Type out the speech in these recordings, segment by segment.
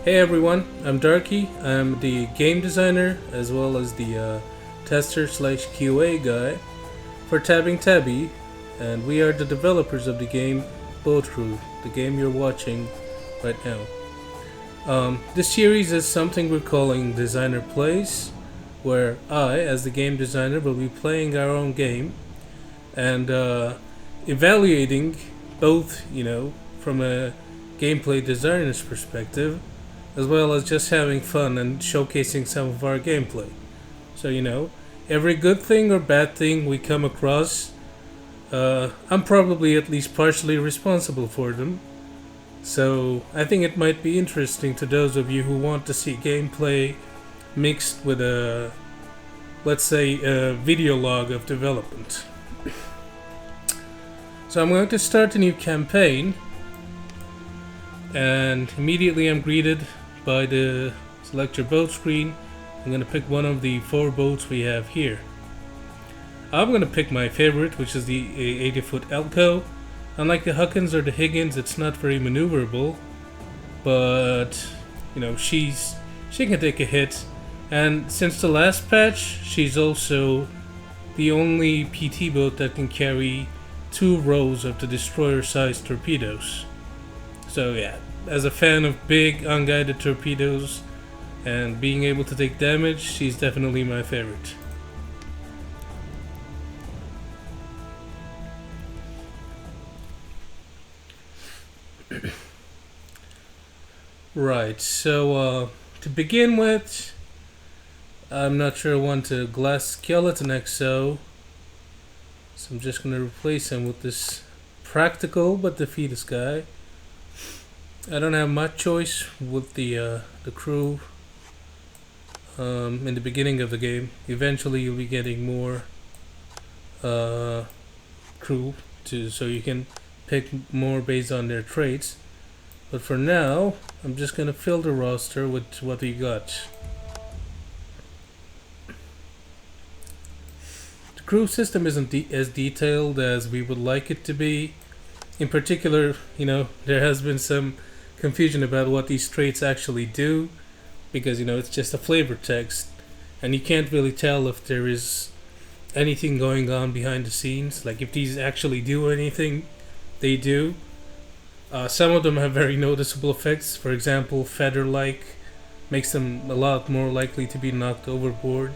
Hey everyone, I'm Darky. I'm the game designer as well as the tester slash QA guy for Tabbing Tabby, and we are the developers of the game Boat Crew, the game you're watching right now. This series is something we're calling Designer Plays, where I, as the game designer, will be playing our own game and evaluating both, from a gameplay designer's perspective as well as just having fun and showcasing some of our gameplay. So, every good thing or bad thing we come across, I'm probably at least partially responsible for them. So, I think it might be interesting to those of you who want to see gameplay mixed with let's say, a video log of development. So, I'm going to start a new campaign, and immediately I'm greeted by the select your boat screen. I'm going to pick one of the 4 boats we have here. I'm going to pick my favorite, which is the 80-foot Elko. Unlike the Huckins or the Higgins, it's not very maneuverable, but she can take a hit. And since the last patch, she's also the only PT boat that can carry 2 rows of the destroyer-sized torpedoes. So yeah, as a fan of big unguided torpedoes and being able to take damage, she's definitely my favorite. Right, so to begin with, I'm not sure I want a glass skeleton XO, so I'm just going to replace him with this practical but defeatist guy. I don't have much choice with the crew in the beginning of the game. Eventually you'll be getting more crew so you can pick more based on their traits. But for now, I'm just gonna fill the roster with what we got. The crew system isn't as detailed as we would like it to be. In particular, there has been some confusion about what these traits actually do, because it's just a flavor text and you can't really tell if there is anything going on behind the scenes, like if these actually do anything. They do. Some of them have very noticeable effects. For example, feather-like makes them a lot more likely to be knocked overboard.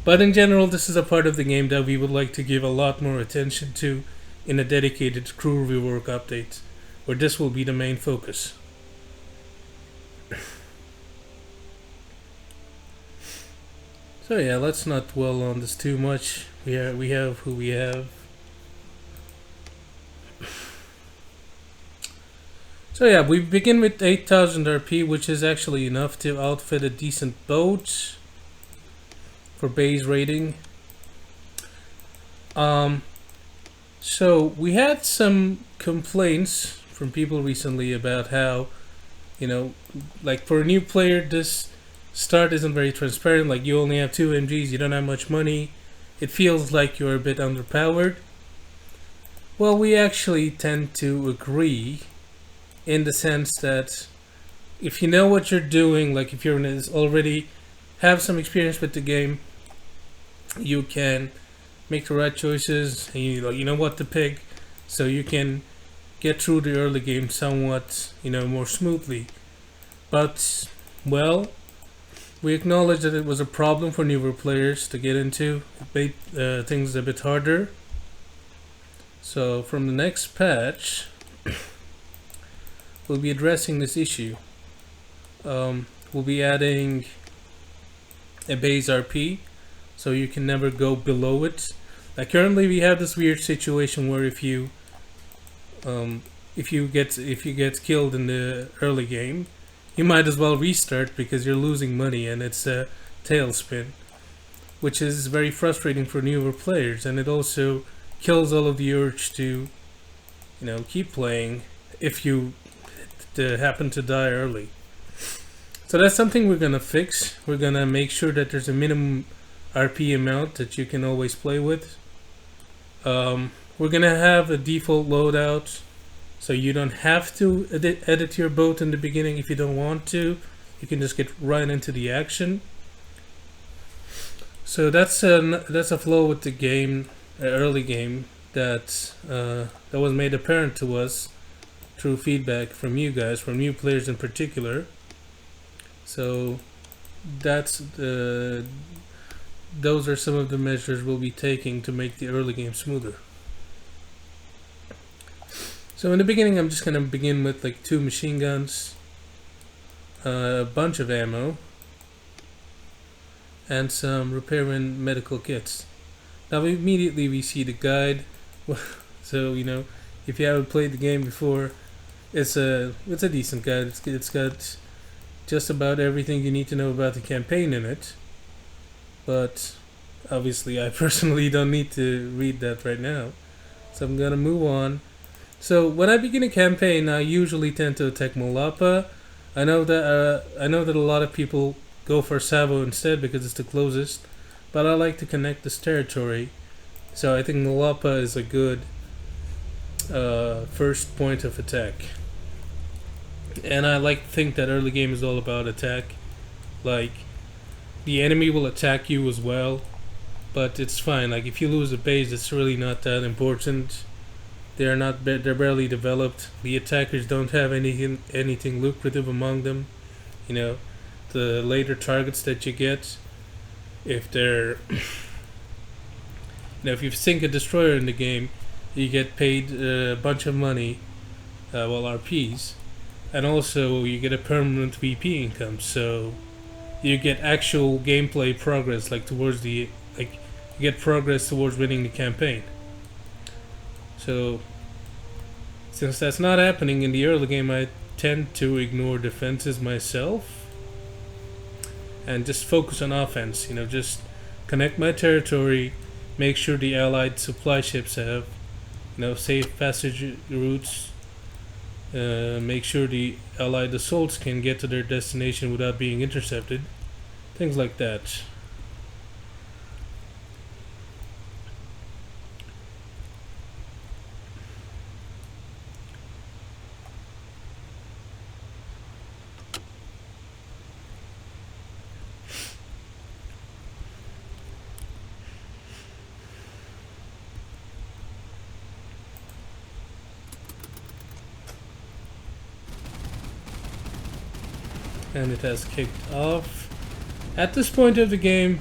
But in general, this is a part of the game that we would like to give a lot more attention to in a dedicated crew rework update, where this will be the main focus. So yeah, let's not dwell on this too much. We have who we have. So yeah, we begin with 8,000 RP, which is actually enough to outfit a decent boat for base rating. So we had some complaints from people recently about how, like for a new player, this start isn't very transparent. Like you only have 2 MGs, you don't have much money. It feels like you're a bit underpowered. Well, we actually tend to agree, in the sense that if you know what you're doing, like if you're already have some experience with the game, you can make the right choices and you know what to pick, so you can get through the early game somewhat more smoothly. But well, we acknowledge that it was a problem for newer players to get into. It made things a bit harder. So from the next patch, we'll be addressing this issue. We'll be adding a base RP, so you can never go below it. Like currently, we have this weird situation where if you get killed in the early game, you might as well restart because you're losing money and it's a tailspin, which is very frustrating for newer players, and it also kills all of the urge to keep playing if you happen to die early. So that's something we're gonna fix. We're gonna make sure that there's a minimum RP amount that you can always play with. We're gonna have a default loadout, so you don't have to edit your boat in the beginning if you don't want to. you can just get right into the action. So that's a flaw with the game, early game, that was made apparent to us through feedback from you guys, from new players in particular. So that's those are some of the measures we'll be taking to make the early game smoother. So in the beginning, I'm just gonna begin with like 2 machine guns, a bunch of ammo, and some repairman medical kits. Now immediately we see the guide. So if you haven't played the game before, it's a decent guide. It's got just about everything you need to know about the campaign in it. But obviously I personally don't need to read that right now, so I'm gonna move on. So when I begin a campaign, I usually tend to attack Malapa. I know that a lot of people go for Savo instead because it's the closest, but I like to connect this territory. So I think Malapa is a good first point of attack. And I like to think that early game is all about attack. Like, the enemy will attack you as well, but it's fine. Like, if you lose a base, it's really not that important. They're barely developed. The attackers don't have anything lucrative among them. The later targets that you get, if they're if you sink a destroyer in the game, you get paid a bunch of money, RPs, and also you get a permanent VP income. So you get actual gameplay progress, you get progress towards winning the campaign. So since that's not happening in the early game, I tend to ignore defenses myself and just focus on offense. Just connect my territory, make sure the allied supply ships have safe passage routes, make sure the allied assaults can get to their destination without being intercepted, things like that. And it has kicked off. At this point of the game,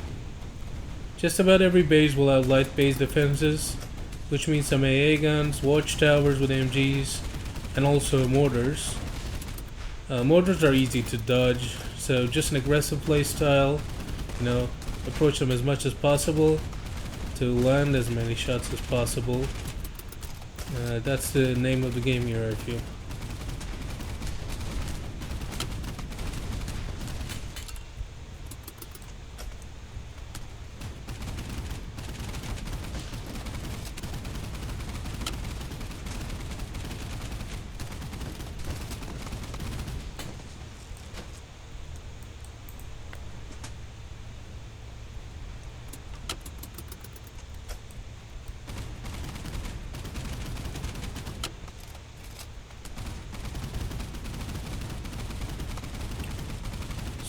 just about every base will have light base defenses, which means some AA guns, watchtowers with MGs, and also mortars. Mortars are easy to dodge, so just an aggressive playstyle. Approach them as much as possible to land as many shots as possible. That's the name of the game here, I feel.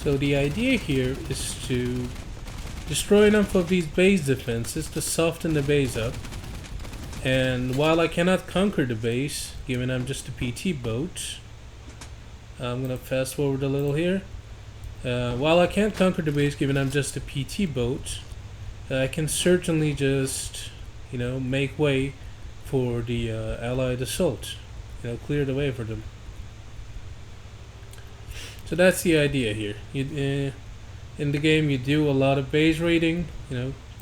So the idea here is to destroy enough of these base defenses to soften the base up. And while I cannot conquer the base, given I'm just a PT boat, I'm gonna fast forward a little here. While I can't conquer the base, given I'm just a PT boat, I can certainly just, make way for the Allied assault. Clear the way for them. So that's the idea here. In the game, you do a lot of base raiding,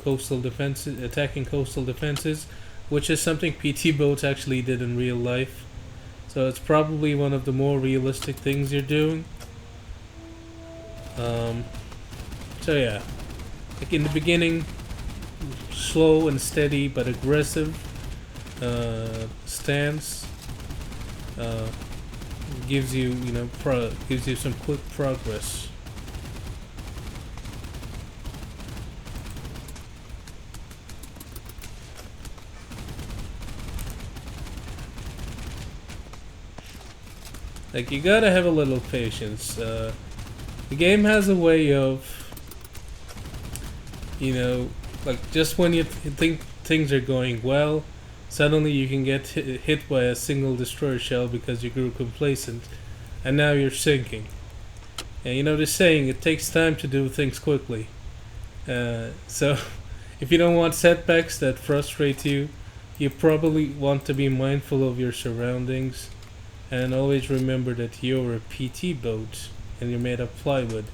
coastal defenses, attacking coastal defenses, which is something PT boats actually did in real life. So it's probably one of the more realistic things you're doing. So yeah, like in the beginning, slow and steady but aggressive stance gives you gives you some quick progress. Like, you gotta have a little patience. The game has a way of, you know, like just when you think things are going well, suddenly you can get hit by a single destroyer shell because you grew complacent, and now you're sinking. And you know the saying, it takes time to do things quickly. So, if you don't want setbacks that frustrate you, you probably want to be mindful of your surroundings, and always remember that you're a PT boat and you're made of plywood,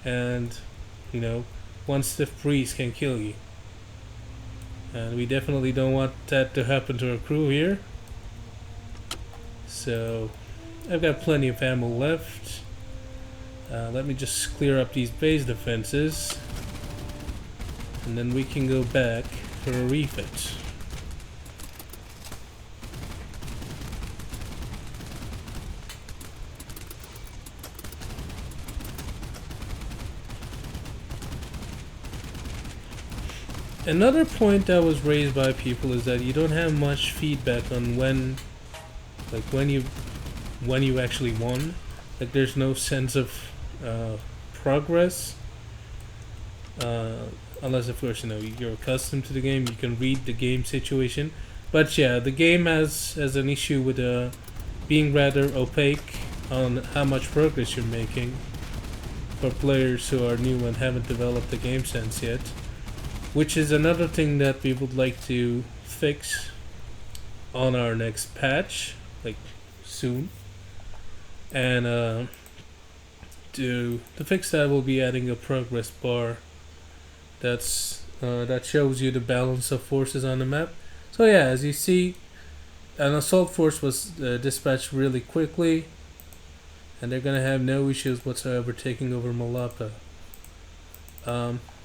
and you know, one stiff breeze can kill you. And we definitely don't want that to happen to our crew here. So, I've got plenty of ammo left. Let me just clear up these base defenses, and then we can go back for a refit. Another point that was raised by people is that you don't have much feedback on when you actually won. Like there's no sense of progress, unless of course you're accustomed to the game. You can read the game situation, but yeah, the game has an issue with being rather opaque on how much progress you're making for players who are new and haven't developed the game sense yet. Which is another thing that we would like to fix on our next patch, like soon. And to fix that, we'll be adding a progress bar that shows you the balance of forces on the map. So yeah, as you see, an assault force was dispatched really quickly, and they're gonna have no issues whatsoever taking over Malapa.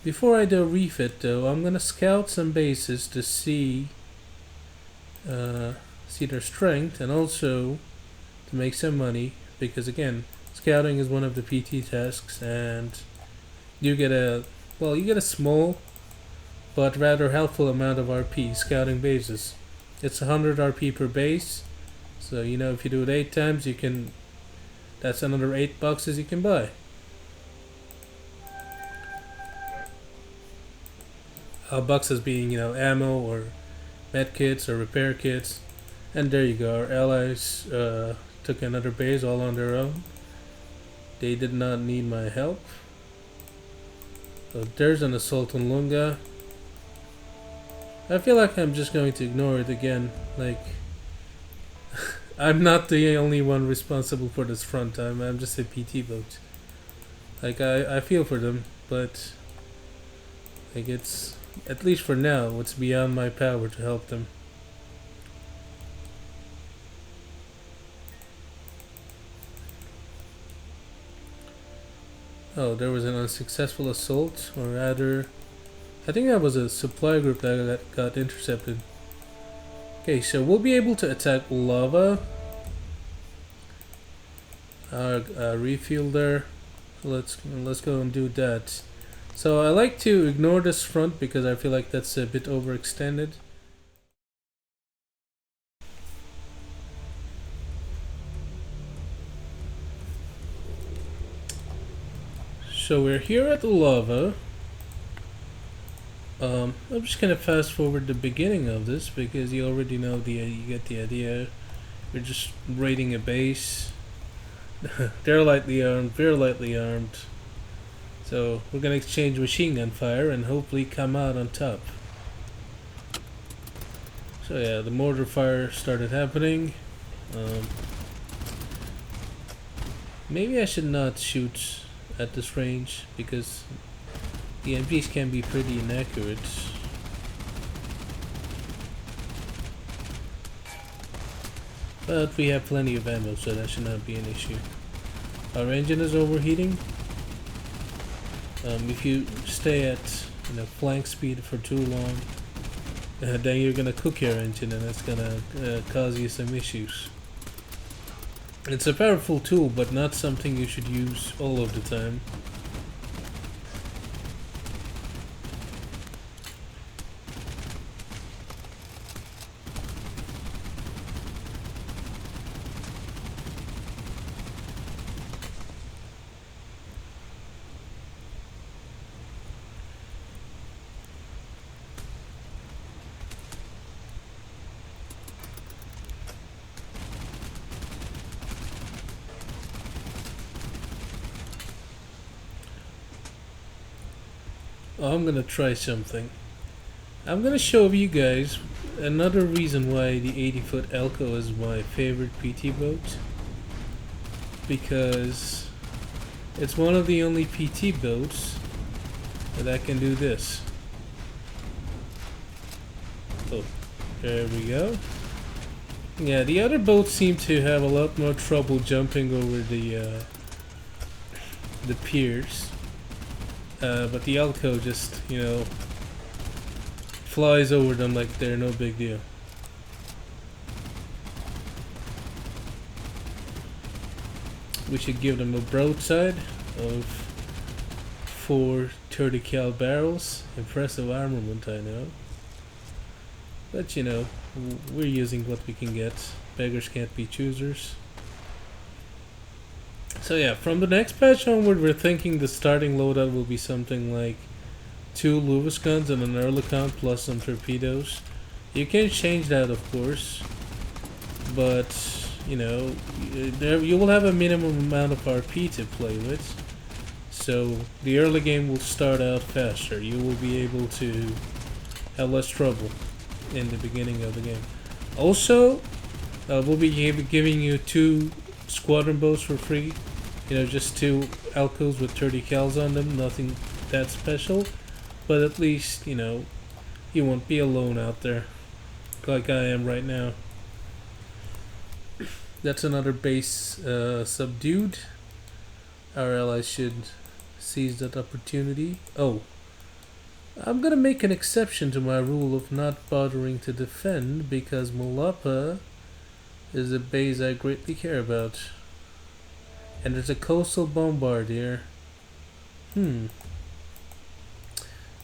Before I do a refit though, I'm gonna scout some bases to see their strength, and also to make some money, because again, scouting is one of the PT tasks, and you get a small but rather helpful amount of RP scouting bases. It's 100 RP per base, so if you do it 8 times, that's another 8 boxes you can buy. Boxes being ammo or med kits or repair kits, and there you go. Our allies took another base all on their own. They did not need my help. So there's an assault on Lunga. I feel like I'm just going to ignore it again. Like I'm not the only one responsible for this front. I'm just a PT boat. Like I feel for them, but like it's, at least for now, it's beyond my power to help them. Oh, there was an unsuccessful assault, or rather, I think that was a supply group that got intercepted. Okay, so we'll be able to attack lava. Refuel there. Let's go and do that. So I like to ignore this front because I feel like that's a bit overextended. So we're here at the lava. I'm just gonna fast forward the beginning of this because you already know you get the idea. We're just raiding a base. They're lightly armed, we're lightly armed. So we're gonna exchange machine gun fire and hopefully come out on top. So yeah, the mortar fire started happening. Maybe I should not shoot at this range because the MGs can be pretty inaccurate. But we have plenty of ammo, so that should not be an issue. Our engine is overheating. If you stay at flank speed for too long, then you're gonna cook your engine, and it's gonna cause you some issues. It's a powerful tool, but not something you should use all of the time. I'm gonna try something. I'm gonna show you guys another reason why the 80-foot Elco is my favorite PT boat. Because it's one of the only PT boats that can do this. Oh, there we go. Yeah, the other boats seem to have a lot more trouble jumping over the piers. But the Elco just, you know, flies over them like they're no big deal. We should give them a broadside of 4 30 cal barrels. Impressive armament, I know. But you know, we're using what we can get. Beggars can't be choosers. So yeah, from the next patch onward, we're thinking the starting loadout will be something like 2 Lewis guns and an Ehrlichman plus some torpedoes. You can change that, of course, but you know, you will have a minimum amount of RP to play with. So the early game will start out faster. You will be able to have less trouble in the beginning of the game. Also, we'll be giving you 2 squadron boats for free. You know, just 2 Elcos with 30 cals on them. Nothing that special, but at least, you know, you won't be alone out there like I am right now. That's another base subdued. Our allies should seize that opportunity. Oh, I'm gonna make an exception to my rule of not bothering to defend because Malapa is a base I greatly care about. And there's a coastal bombardier. Alright,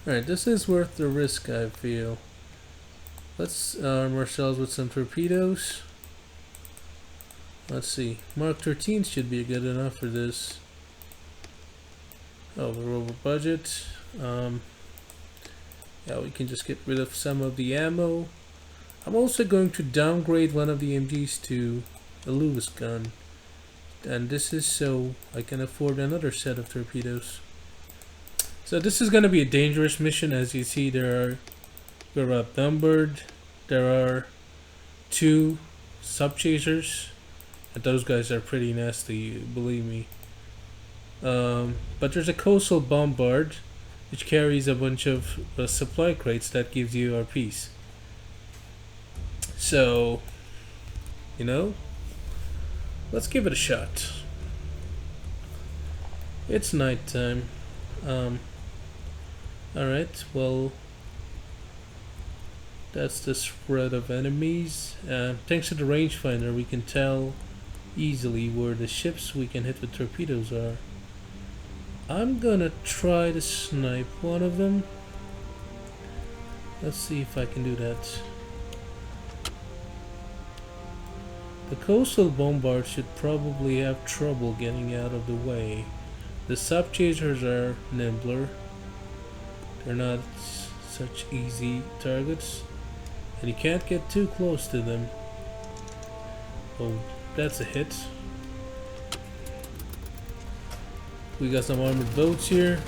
this is worth the risk, I feel. Let's arm ourselves with some torpedoes. Let's see. Mark 13 should be good enough for this. Oh, we're over budget. Yeah, we can just get rid of some of the ammo. I'm also going to downgrade one of the MGs to a Lewis gun. And this is so I can afford another set of torpedoes. So this is going to be a dangerous mission. As you see, we're outnumbered. There are 2 sub-chasers. And those guys are pretty nasty, believe me. But there's a coastal bombard, which carries a bunch of supply crates that gives you RPs. So, you know, let's give it a shot. It's nighttime. Alright, well, that's the spread of enemies. Thanks to the rangefinder, we can tell easily where the ships we can hit with torpedoes are. I'm gonna try to snipe one of them. Let's see if I can do that. The coastal bombard should probably have trouble getting out of the way. The sub-chasers are nimbler. They're not such easy targets. And you can't get too close to them. Oh, that's a hit. We got some armored boats here.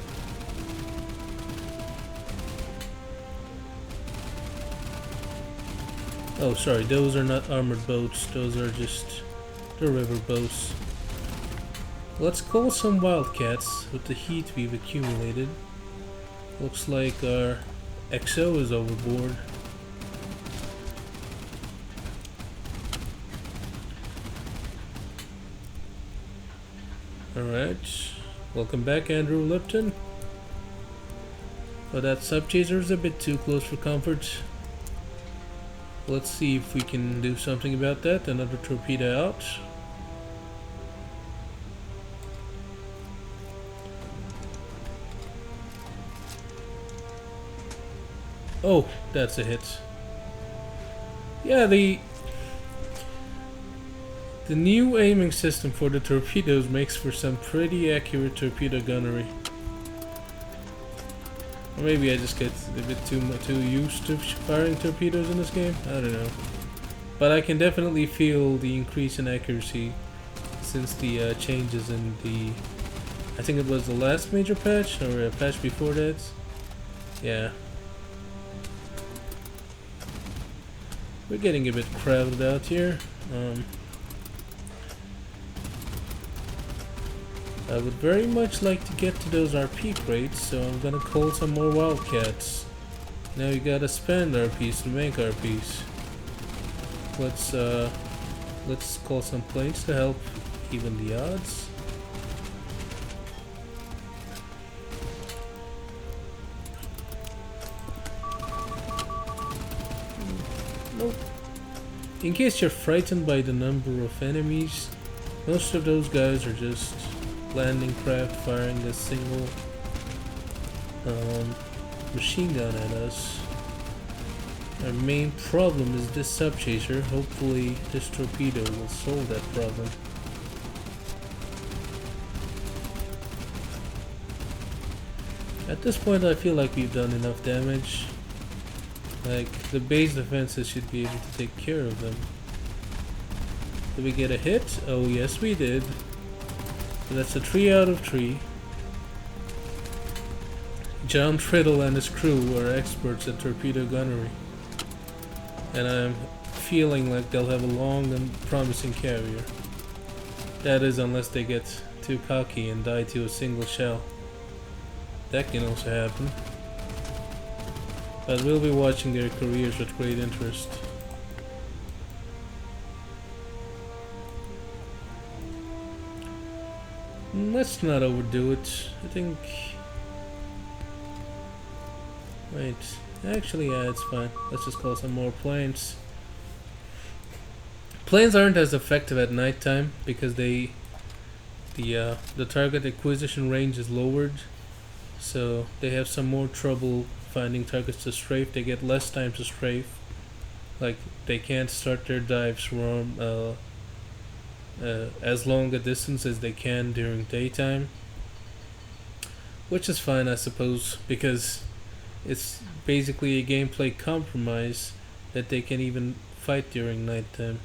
Oh, sorry, those are not armored boats. Those are just the river boats. Let's call some wildcats with the heat we've accumulated. Looks like our XO is overboard. Alright, welcome back, Andrew Lipton. But that sub-chaser is a bit too close for comfort. Let's see if we can do something about that. Another torpedo out. Oh, that's a hit. Yeah, the new aiming system for the torpedoes makes for some pretty accurate torpedo gunnery. Or maybe I just get a bit too used to firing torpedoes in this game. I don't know. But I can definitely feel the increase in accuracy since the changes in the... I think it was the last major patch, or a patch before that. Yeah. We're getting a bit crowded out here. I would very much like to get to those RP crates, so I'm gonna call some more wildcats. Now we gotta spend RPs to make RPs. Let's call some planes to help even the odds. Nope. In case you're frightened by the number of enemies, most of those guys are just landing craft firing a single machine gun at us. Our main problem is this subchaser. Hopefully this torpedo will solve that problem. At this point I feel like we've done enough damage. Like, the base defenses should be able to take care of them. Did we get a hit? Oh yes we did. So that's a 3 out of 3. John Triddle and his crew are experts at torpedo gunnery. And I'm feeling like they'll have a long and promising carrier. That is, unless they get too cocky and die to a single shell. That can also happen. But we'll be watching their careers with great interest. Let's not overdo it. I think... Wait. Actually, yeah, it's fine. Let's just call some more planes. Planes aren't as effective at nighttime because the target acquisition range is lowered, so they have some more trouble finding targets to strafe. They get less time to strafe. Like, they can't start their dives from as long a distance as they can during daytime, which is fine, I suppose, because it's basically a gameplay compromise that they can even fight during nighttime.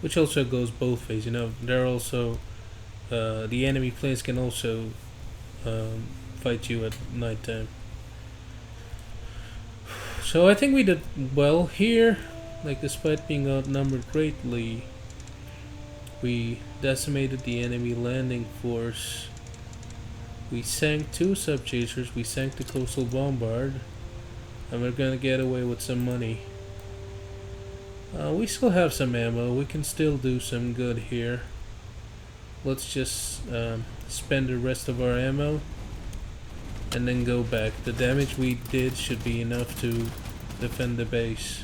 Which also goes both ways, you know. They're also the enemy planes can also fight you at nighttime. So I think we did well here. Like, despite being outnumbered greatly, we decimated the enemy landing force. We sank 2 subchasers, we sank the coastal bombard, and we're gonna get away with some money. We still have some ammo, we can still do some good here. Let's just spend the rest of our ammo and then go back. The damage we did should be enough to defend the base.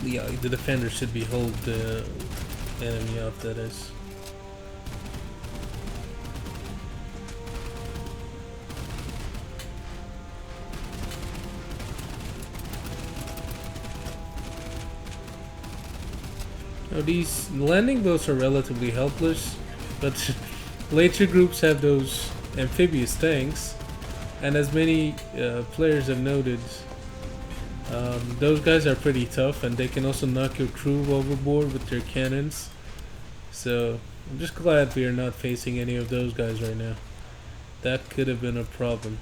Yeah, the defender should be hold the enemy off, that is. Now these landing boats are relatively helpless, but later groups have those amphibious tanks, and as many players have noted, those guys are pretty tough, and they can also knock your crew overboard with their cannons. So I'm just glad we are not facing any of those guys right now. That could have been a problem.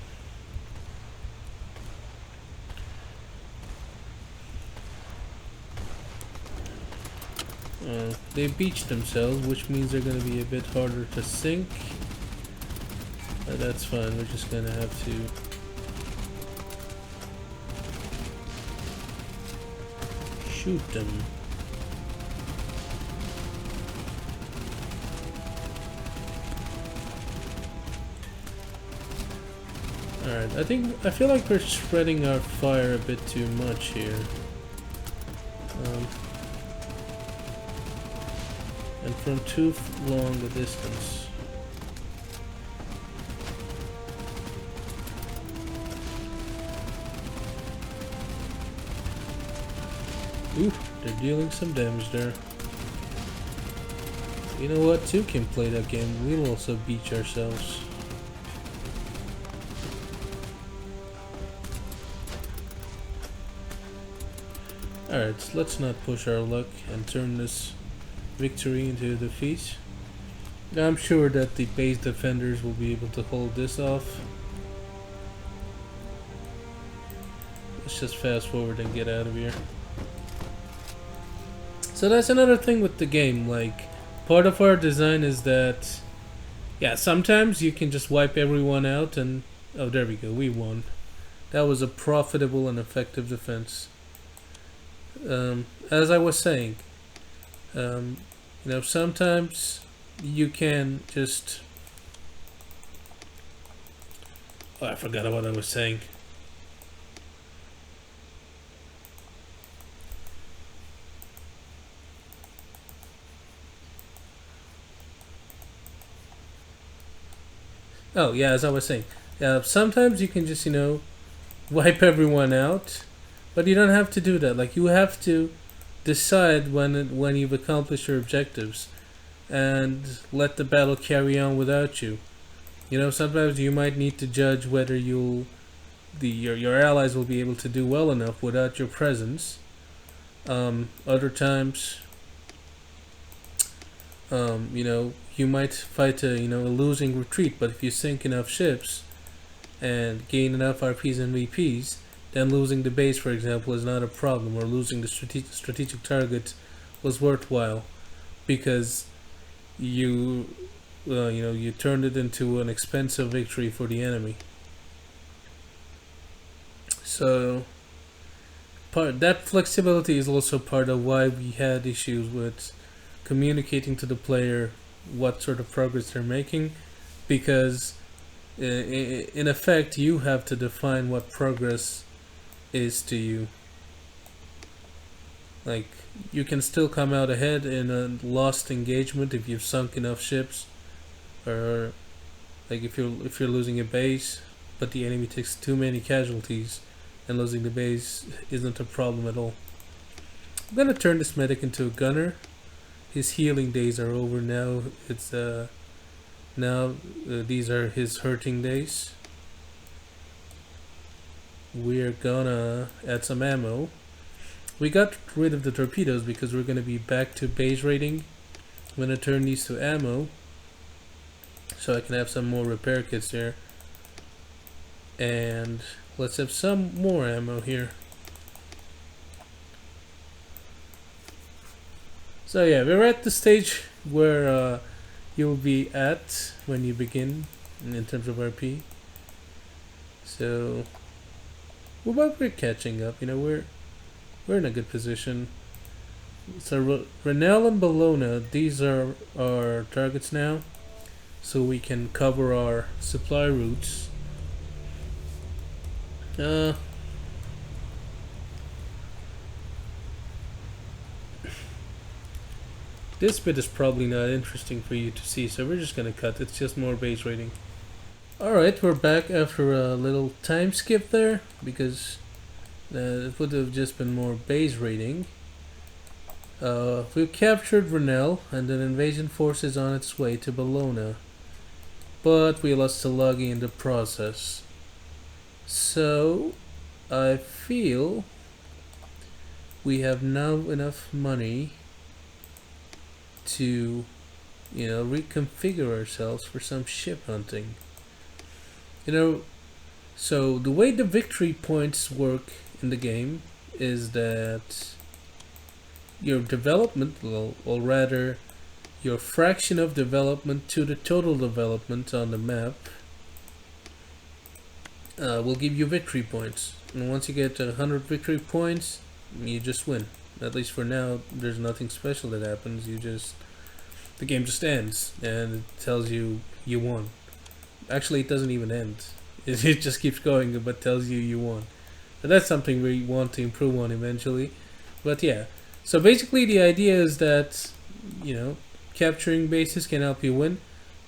They beached themselves, which means they're going to be a bit harder to sink. But that's fine, we're just going to have to shoot them. Alright, I feel like we're spreading our fire a bit too much here. And from too long a distance. Ooh, they're dealing some damage there. You know what? 2 can play that game. We'll also beach ourselves. Alright, so let's not push our luck and turn this victory into defeat. I'm sure that the base defenders will be able to hold this off. Let's just fast forward and get out of here. So that's another thing with the game. Like, part of our design is that, yeah, sometimes you can just wipe everyone out and, oh, there we go, we won. That was a profitable and effective defense. As I was saying, um, sometimes you can just. Oh, I forgot what I was saying. Oh, yeah, as I was saying. Sometimes you can just, wipe everyone out, but you don't have to do that. Like, you have to decide when you've accomplished your objectives and let the battle carry on without you. Sometimes you might need to judge whether your allies will be able to do well enough without your presence. Other times, you might fight a losing retreat, but if you sink enough ships and gain enough RPs and VPs, then losing the base, for example, is not a problem, or losing the strategic target was worthwhile because you turned it into an expensive victory for the enemy. So that flexibility is also part of why we had issues with communicating to the player what sort of progress they're making, because in effect you have to define what progress is to you. Like, you can still come out ahead in a lost engagement if you've sunk enough ships, or like if you're losing a base but the enemy takes too many casualties, and losing the base isn't a problem at all. I'm gonna turn this medic into a gunner. His healing days are over now. It's these are his hurting days. We're gonna add some ammo. We got rid of the torpedoes because we're gonna be back to base raiding. I'm gonna turn these to ammo so I can have some more repair kits there. And let's have some more ammo here. So yeah, we're at the stage where you'll be at when you begin in terms of RP. So we're catching up. We're in a good position. So Renel and Bologna, these are our targets now, so we can cover our supply routes. This bit is probably not interesting for you to see, so we're just gonna cut. It's just more base raiding. Alright, we're back after a little time skip there, because it would have just been more base raiding. We've captured Renel, and an invasion force is on its way to Bologna, but we lost Salagi in the process. So I feel we have now enough money to, reconfigure ourselves for some ship hunting. So the way the victory points work in the game is that your development, or rather your fraction of development to the total development on the map, will give you victory points. And once you get 100 victory points, you just win. At least for now, there's nothing special that happens. The game just ends, and it tells you you won. Actually, it doesn't even end. It just keeps going, but tells you won. But that's something we want to improve on eventually. But yeah, so basically the idea is that, capturing bases can help you win,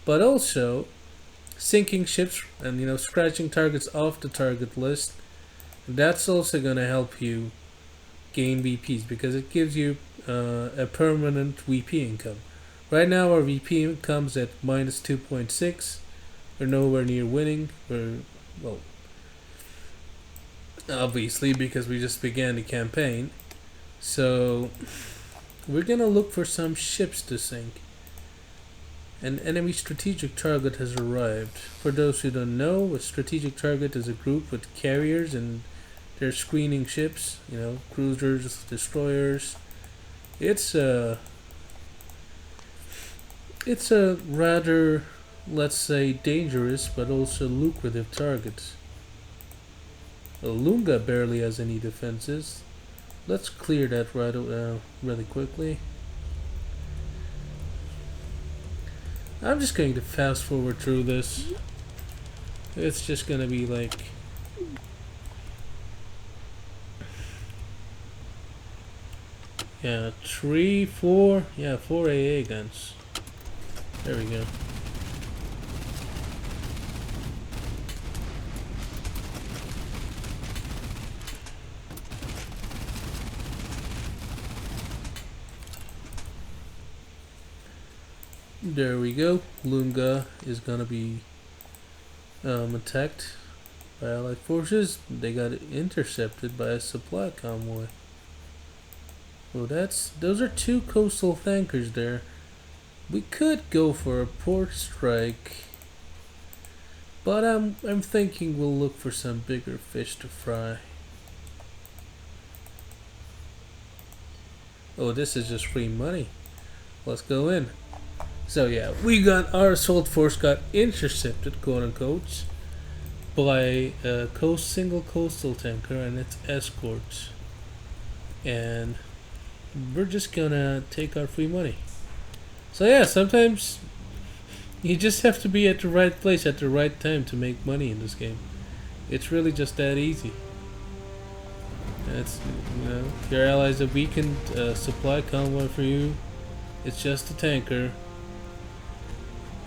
but also sinking ships and, scratching targets off the target list, that's also going to help you gain VPs, because it gives you a permanent VP income. Right now our VP income's at minus 2.6. We're nowhere near winning. Well, obviously, because we just began the campaign. So we're gonna look for some ships to sink. An enemy strategic target has arrived. For those who don't know, a strategic target is a group with carriers and they're screening ships, cruisers, destroyers. It's a it's a rather, let's say, dangerous but also lucrative target. Lunga barely has any defenses. Let's clear that really quickly. I'm just going to fast forward through this. It's just gonna be like... yeah, 3, 4... yeah, 4 AA guns. There we go. There we go. Lunga is gonna be attacked by Allied forces. They got intercepted by a supply convoy. Well, those are 2 coastal tankers there. We could go for a port strike, but I'm thinking we'll look for some bigger fish to fry. Oh, this is just free money. Let's go in. So yeah, our assault force got intercepted, quote unquote, by a single coastal tanker and its escorts, and we're just gonna take our free money. So yeah, sometimes you just have to be at the right place at the right time to make money in this game. It's really just that easy. It's if your allies have weakened supply convoy for you, it's just a tanker.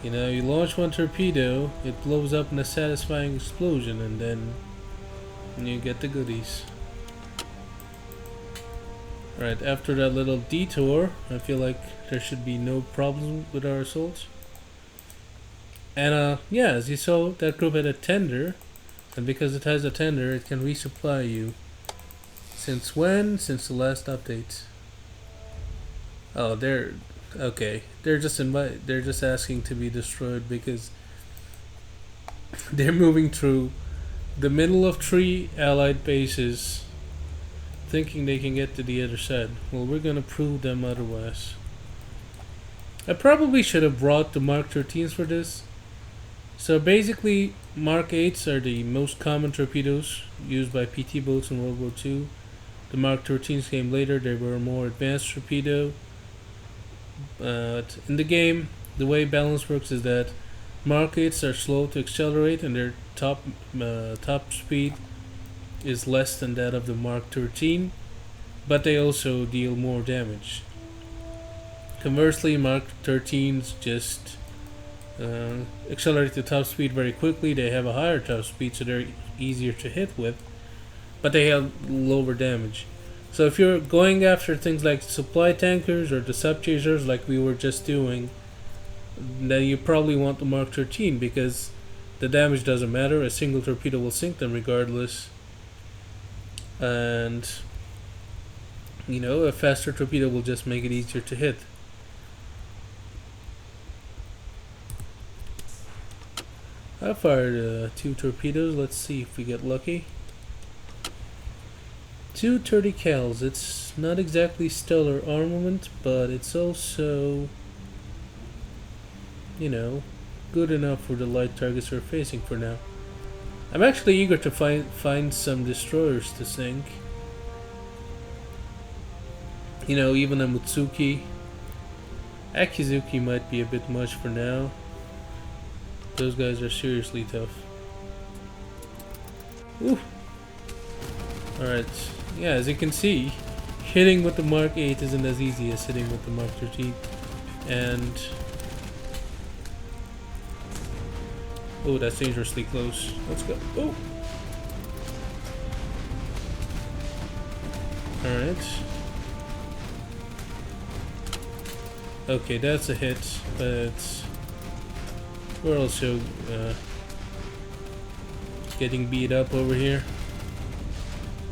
You launch one torpedo, it blows up in a satisfying explosion, and then you get the goodies. Alright, after that little detour, I feel like there should be no problem with our assaults. And yeah, as you saw, that group had a tender, and because it has a tender, it can resupply you. Since when? Since the last update. Oh, okay. They're just asking to be destroyed because they're moving through the middle of 3 allied bases, thinking they can get to the other side. Well, we're gonna prove them otherwise. I probably should have brought the Mark 13s for this. So basically, Mark 8s are the most common torpedoes used by PT boats in World War II. The Mark 13s came later. They were a more advanced torpedo. But in the game, the way balance works is that Mark 8s are slow to accelerate, and their top speed is less than that of the Mark 13, but they also deal more damage. Conversely, Mark 13s just accelerate the top speed very quickly. They have a higher top speed, so they're easier to hit with, but they have lower damage. So if you're going after things like supply tankers or the sub chasers like we were just doing, then you probably want the Mark 13 because the damage doesn't matter. A single torpedo will sink them regardless. And a faster torpedo will just make it easier to hit. I fired 2 torpedoes. Let's see if we get lucky. 2 30 cals. It's not exactly stellar armament, but it's also, good enough for the light targets we're facing for now. I'm actually eager to find some destroyers to sink. Even a Mutsuki. Akizuki might be a bit much for now. Those guys are seriously tough. Ooh. Alright. Yeah, as you can see, hitting with the Mark 8 isn't as easy as hitting with the Mark 13. And... oh, that's dangerously close. Let's go. Oh! Alright. Okay, that's a hit, but we're also getting beat up over here.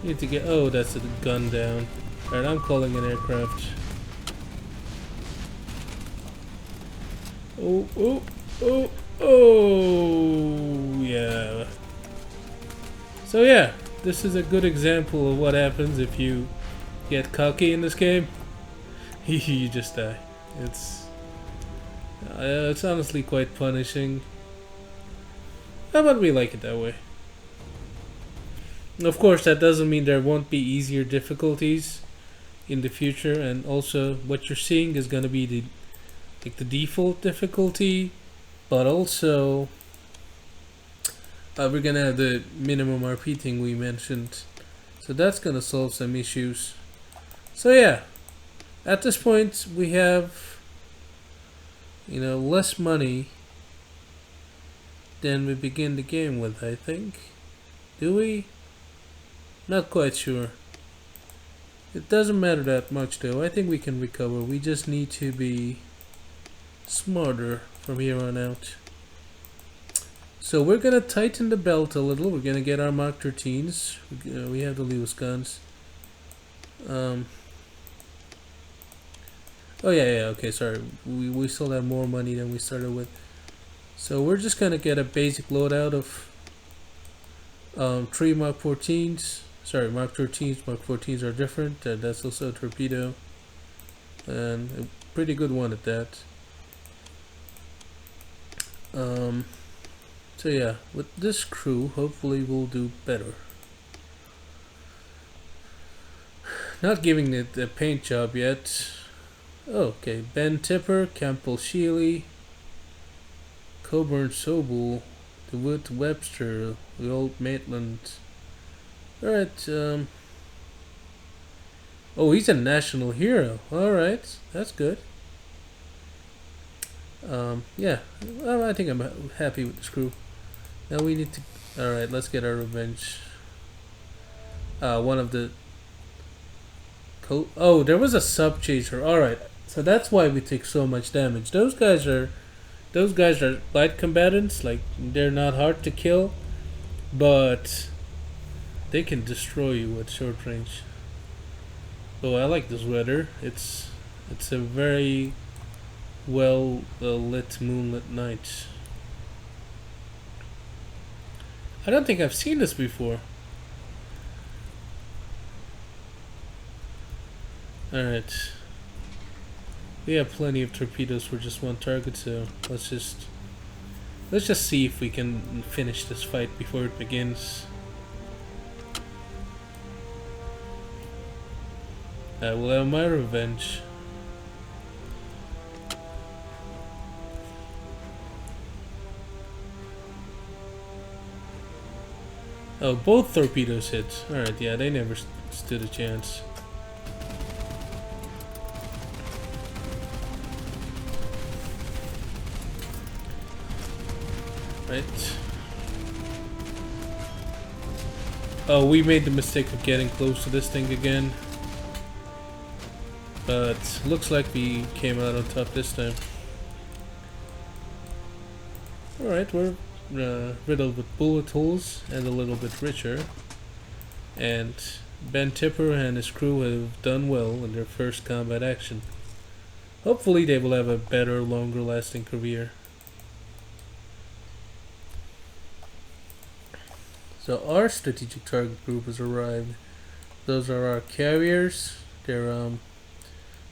Need to get... oh, that's a gun down. Alright, I'm calling an aircraft. Oh, oh, oh, oh, yeah. So yeah, this is a good example of what happens if you get cocky in this game. You just die. It's it's honestly quite punishing. But we like it that way. Of course, that doesn't mean there won't be easier difficulties in the future, and also what you're seeing is gonna be the default difficulty, but also we're gonna have the minimum RP thing we mentioned, so that's gonna solve some issues. So yeah, at this point we have less money than we begin the game with. I think, do we? Not quite sure. It doesn't matter that much though. I think we can recover. We just need to be smarter from here on out. So we're gonna tighten the belt a little. We're gonna get our Mark 13s. We have the Lewis guns. Oh yeah. Okay, sorry. We still have more money than we started with. So we're just gonna get a basic loadout of 3 Mark 14s. Sorry, Mark 13s. Mark 14s are different. That's also a torpedo, and a pretty good one at that. So yeah, with this crew, hopefully we'll do better. Not giving it a paint job yet. Oh, okay, Ben Tipper, Campbell Shealy, Coburn Sobel, DeWitt Webster, the old Maitland. Alright, oh, he's a national hero. Alright, that's good. Yeah, well, I think I'm happy with this crew. Now we need to... Alright, let's get our revenge. One of the... Oh, there was a sub chaser. Alright, so that's why we take so much damage. Those guys are light combatants. Like, they're not hard to kill, but they can destroy you at short range. Oh, I like this weather. It's a very well lit moonlit night. I don't think I've seen this before. Alright. We have plenty of torpedoes for just one target, so let's just see if we can finish this fight before it begins. I will have my revenge. Oh, both torpedoes hit. Alright, yeah, they never stood a chance. Right. Oh, we made the mistake of getting close to this thing again. But looks like we came out on top this time. Alright, we're riddled with bullet holes and a little bit richer. And Ben Tipper and his crew have done well in their first combat action. Hopefully they will have a better, longer lasting career. So our strategic target group has arrived. Those are our carriers. They're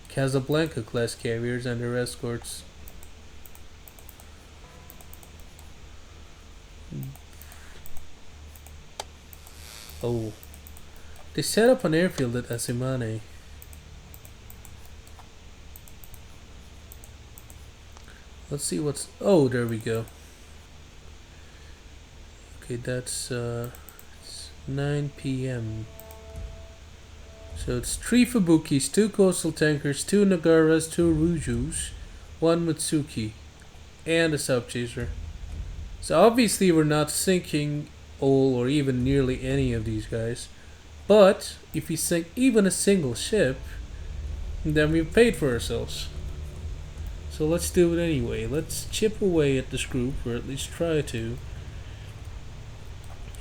Casablanca class carriers and their escorts. Oh, they set up an airfield at Asimane. Let's see what's... Oh, there we go. Okay, that's it's 9 p.m. So it's 3 Fubukis, 2 coastal tankers, 2 Nagaras, 2 Rujus, 1 Mitsuki, and a sub chaser. So obviously we're not sinking all or even nearly any of these guys. But if we sink even a single ship, then we've paid for ourselves. So let's do it anyway. Let's chip away at this group, or at least try to.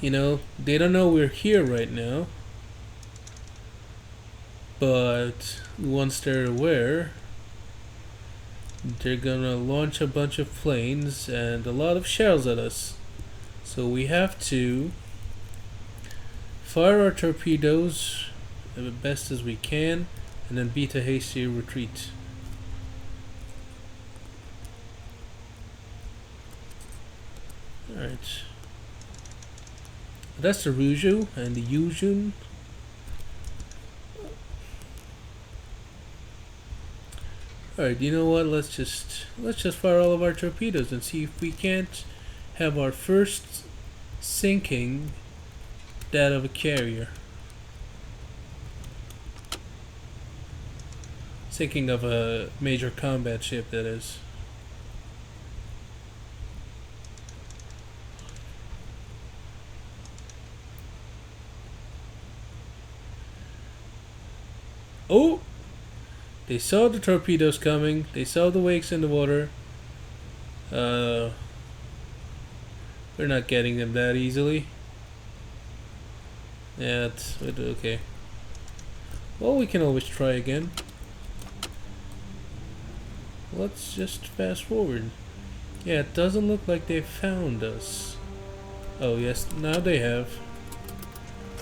You know, they don't know we're here right now. But once they're aware, they're gonna launch a bunch of planes and a lot of shells at us. So we have to fire our torpedoes the best as we can and then beat a hasty retreat. Alright. That's the Ruju and the Yujun. Alright, you know what? Let's just fire all of our torpedoes and see if we can't have our first sinking that of a carrier. Sinking of a major combat ship, that is. Oh! They saw the torpedoes coming. They saw the wakes in the water. We're not getting them that easily. Yeah, it's okay. Well, we can always try again. Let's just fast forward. Yeah, it doesn't look like they found us. Oh yes, now they have.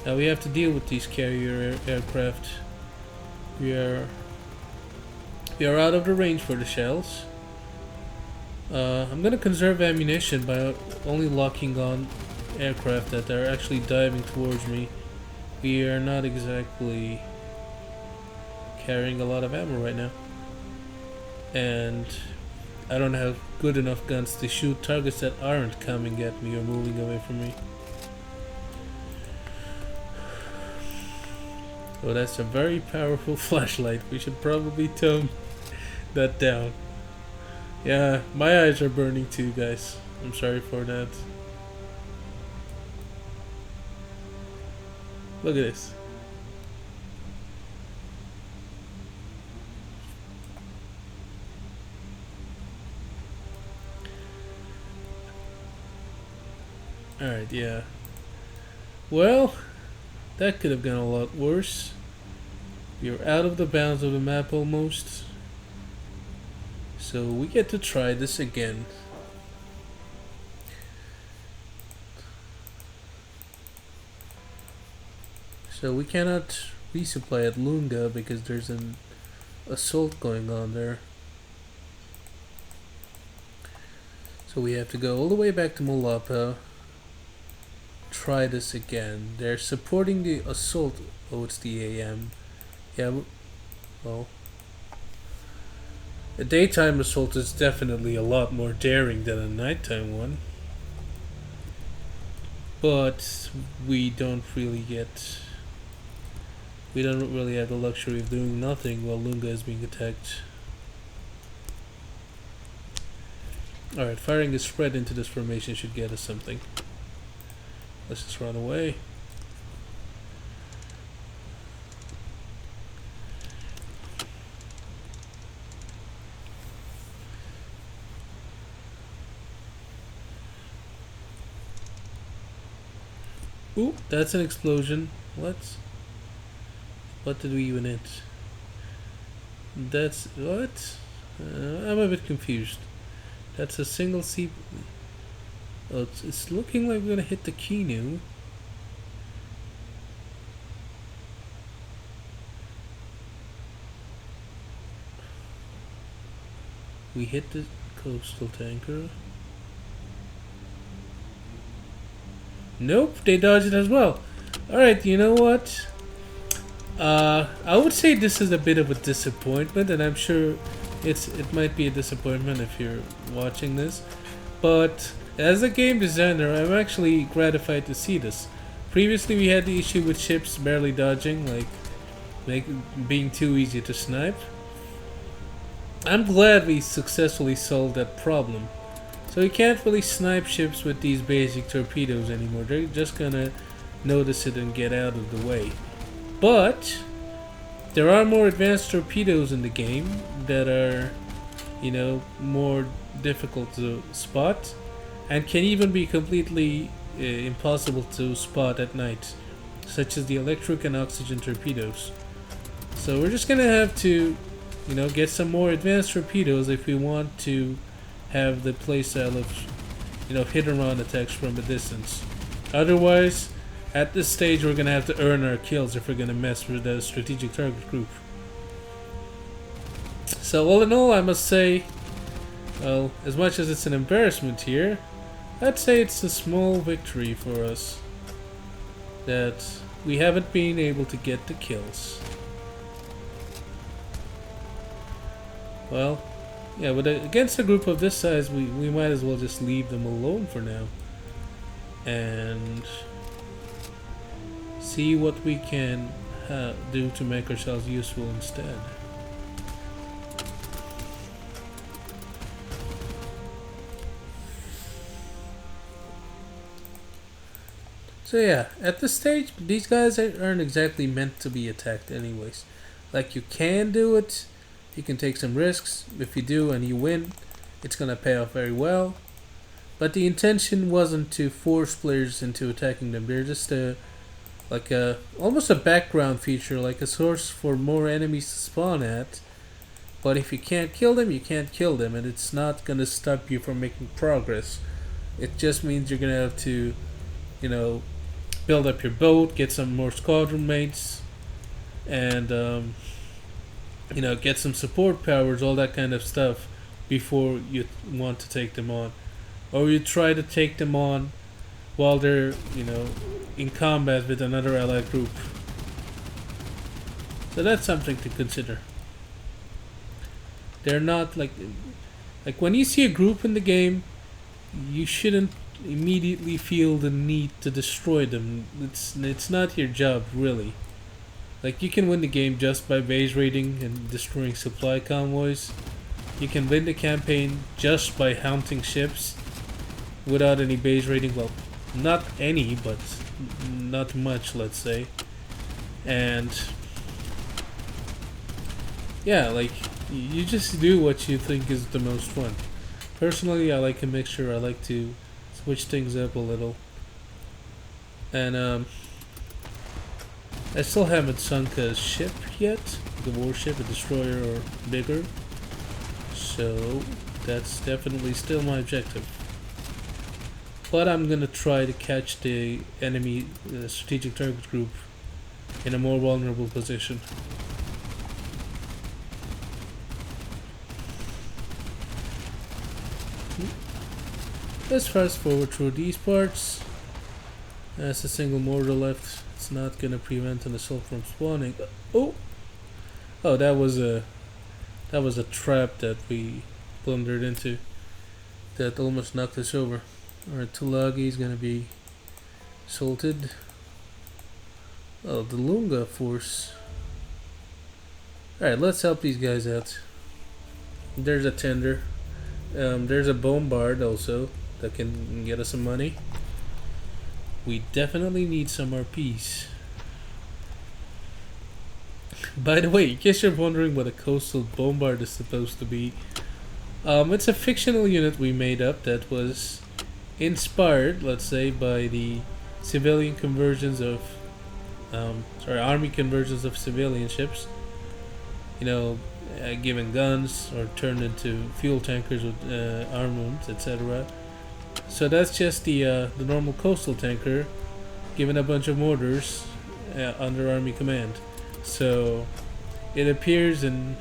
Now we have to deal with these carrier aircraft. We are out of the range for the shells. I'm gonna conserve ammunition by only locking on aircraft that are actually diving towards me. We are not exactly carrying a lot of ammo right now. And I don't have good enough guns to shoot targets that aren't coming at me or moving away from me. Oh, that's a very powerful flashlight. We should probably tone that down. Yeah, my eyes are burning too, guys. I'm sorry for that. Look at this. Alright, yeah. Well, that could have gone a lot worse. We're out of the bounds of the map almost. So we get to try this again. So we cannot resupply at Lunga because there's an assault going on there. So we have to go all the way back to Molapa. Try this again. They're supporting the assault. Oh, it's the AM. Yeah, well, a daytime assault is definitely a lot more daring than a nighttime one. But we don't really have the luxury of doing nothing while Lunga is being attacked. Alright, firing a spread into this formation should get us something. Let's just run away. Ooh, that's an explosion. What did we even hit? That's what? I'm a bit confused. That's a single C. Oh, it's looking like we're gonna hit the Kinu. We hit the coastal tanker. Nope, they dodged it as well. Alright, you know what? I would say this is a bit of a disappointment, and I'm sure it might be a disappointment if you're watching this. But as a game designer, I'm actually gratified to see this. Previously we had the issue with ships barely dodging, like being too easy to snipe. I'm glad we successfully solved that problem. So you can't really snipe ships with these basic torpedoes anymore. They're just gonna notice it and get out of the way. But there are more advanced torpedoes in the game that are, you know, more difficult to spot and can even be completely impossible to spot at night, such as the electric and oxygen torpedoes. So we're just gonna have to get some more advanced torpedoes if we want to have the playstyle of, hit and run attacks from a distance. Otherwise, at this stage, we're gonna have to earn our kills if we're gonna mess with the strategic target group. So all in all, I must say, well, as much as it's an embarrassment here, I'd say it's a small victory for us that we haven't been able to get the kills. Well, yeah, but against a group of this size, we might as well just leave them alone for now and see what we can do to make ourselves useful instead. So yeah, at this stage, these guys aren't exactly meant to be attacked anyways. Like, you can do it, you can take some risks. If you do and you win, it's gonna pay off very well. But the intention wasn't to force players into attacking them. They're just almost a background feature, like a source for more enemies to spawn at. But if you can't kill them, you can't kill them, and it's not gonna stop you from making progress. It just means you're gonna have to, build up your boat, get some more squadron mates, and get some support powers, all that kind of stuff, before you want to take them on. Or you try to take them on while they're, in combat with another allied group. So that's something to consider. They're not like when you see a group in the game, you shouldn't immediately feel the need to destroy them. It's not your job, really. Like, you can win the game just by base raiding and destroying supply convoys. You can win the campaign just by haunting ships without any base raiding. Well, not any, but not much, let's say. And yeah, like, you just do what you think is the most fun. Personally, I like a mixture. I like to switch things up a little. And I still haven't sunk a ship yet, the warship, a destroyer or bigger. So that's definitely still my objective. But I'm gonna try to catch the enemy strategic target group in a more vulnerable position. Let's fast forward through these parts. There's a single mortar left. It's not gonna prevent an assault from spawning. Oh, that was a trap that we blundered into. That almost knocked us over. Alright, Tulagi is gonna be assaulted. Oh, the Lunga force. Alright, let's help these guys out. There's a tender. There's a bombard also that can get us some money. We definitely need some RPs. By the way, in case you're wondering what a coastal bombard is supposed to be, it's a fictional unit we made up that was inspired, let's say, by the civilian conversions of, army conversions of civilian ships. Given guns or turned into fuel tankers with armaments, etc. So that's just the normal coastal tanker given a bunch of mortars under army command. So it appears in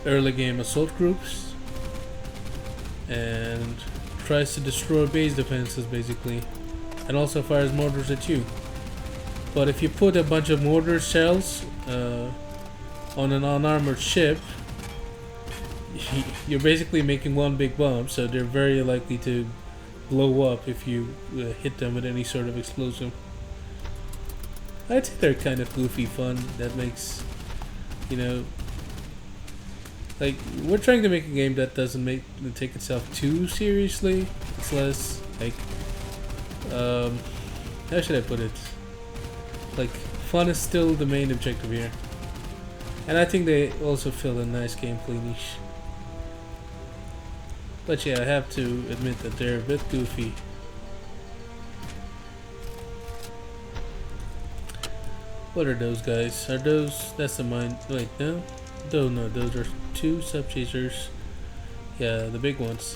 early game assault groups and tries to destroy base defenses basically, and also fires mortars at you. But if you put a bunch of mortar shells on an unarmored ship, you're basically making one big bomb, so they're very likely to blow up if you hit them with any sort of explosive. I'd say they're kind of goofy fun. That makes, like, we're trying to make a game that doesn't take itself too seriously. It's less like, how should I put it? Like, fun is still the main objective here. And I think they also fill a nice gameplay niche. But yeah, I have to admit that they're a bit goofy. What are those guys? Are those... That's the mine... Wait, no? No, those are two sub-chasers. Yeah, the big ones.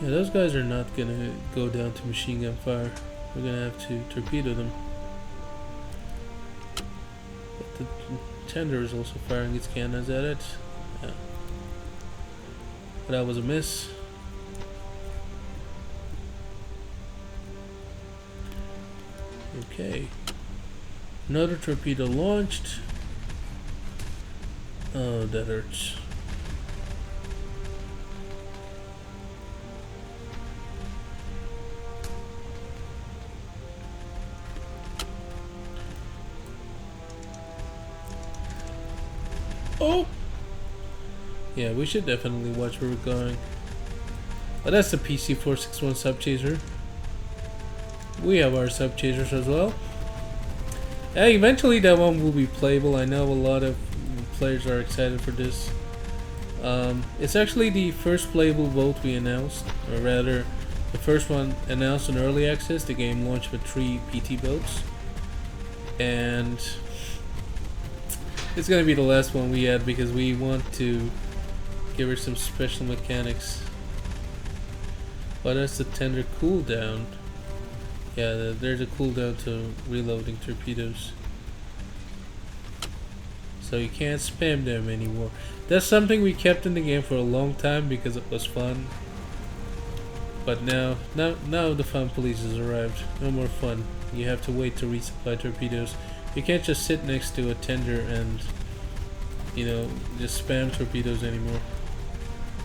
Yeah, those guys are not gonna go down to machine gun fire. We're gonna have to torpedo them. But the tender is also firing its cannons at it. Yeah. But that was a miss. Okay. Another torpedo launched. Oh, that hurts. Oh! Yeah, we should definitely watch where we're going. But that's the PC-461 sub-chaser. We have our sub-chasers as well. Yeah, eventually that one will be playable. I know a lot of players are excited for this. It's actually the first playable boat we announced, or rather, the first one announced in early access. The game launched with 3 PT boats, and it's gonna be the last one we add because we want to give her some special mechanics. But that's the tender cooldown. Yeah, there's a cooldown to reloading torpedoes. So you can't spam them anymore. That's something we kept in the game for a long time because it was fun. But now the fun police has arrived. No more fun. You have to wait to resupply torpedoes. You can't just sit next to a tender and, you know, just spam torpedoes anymore.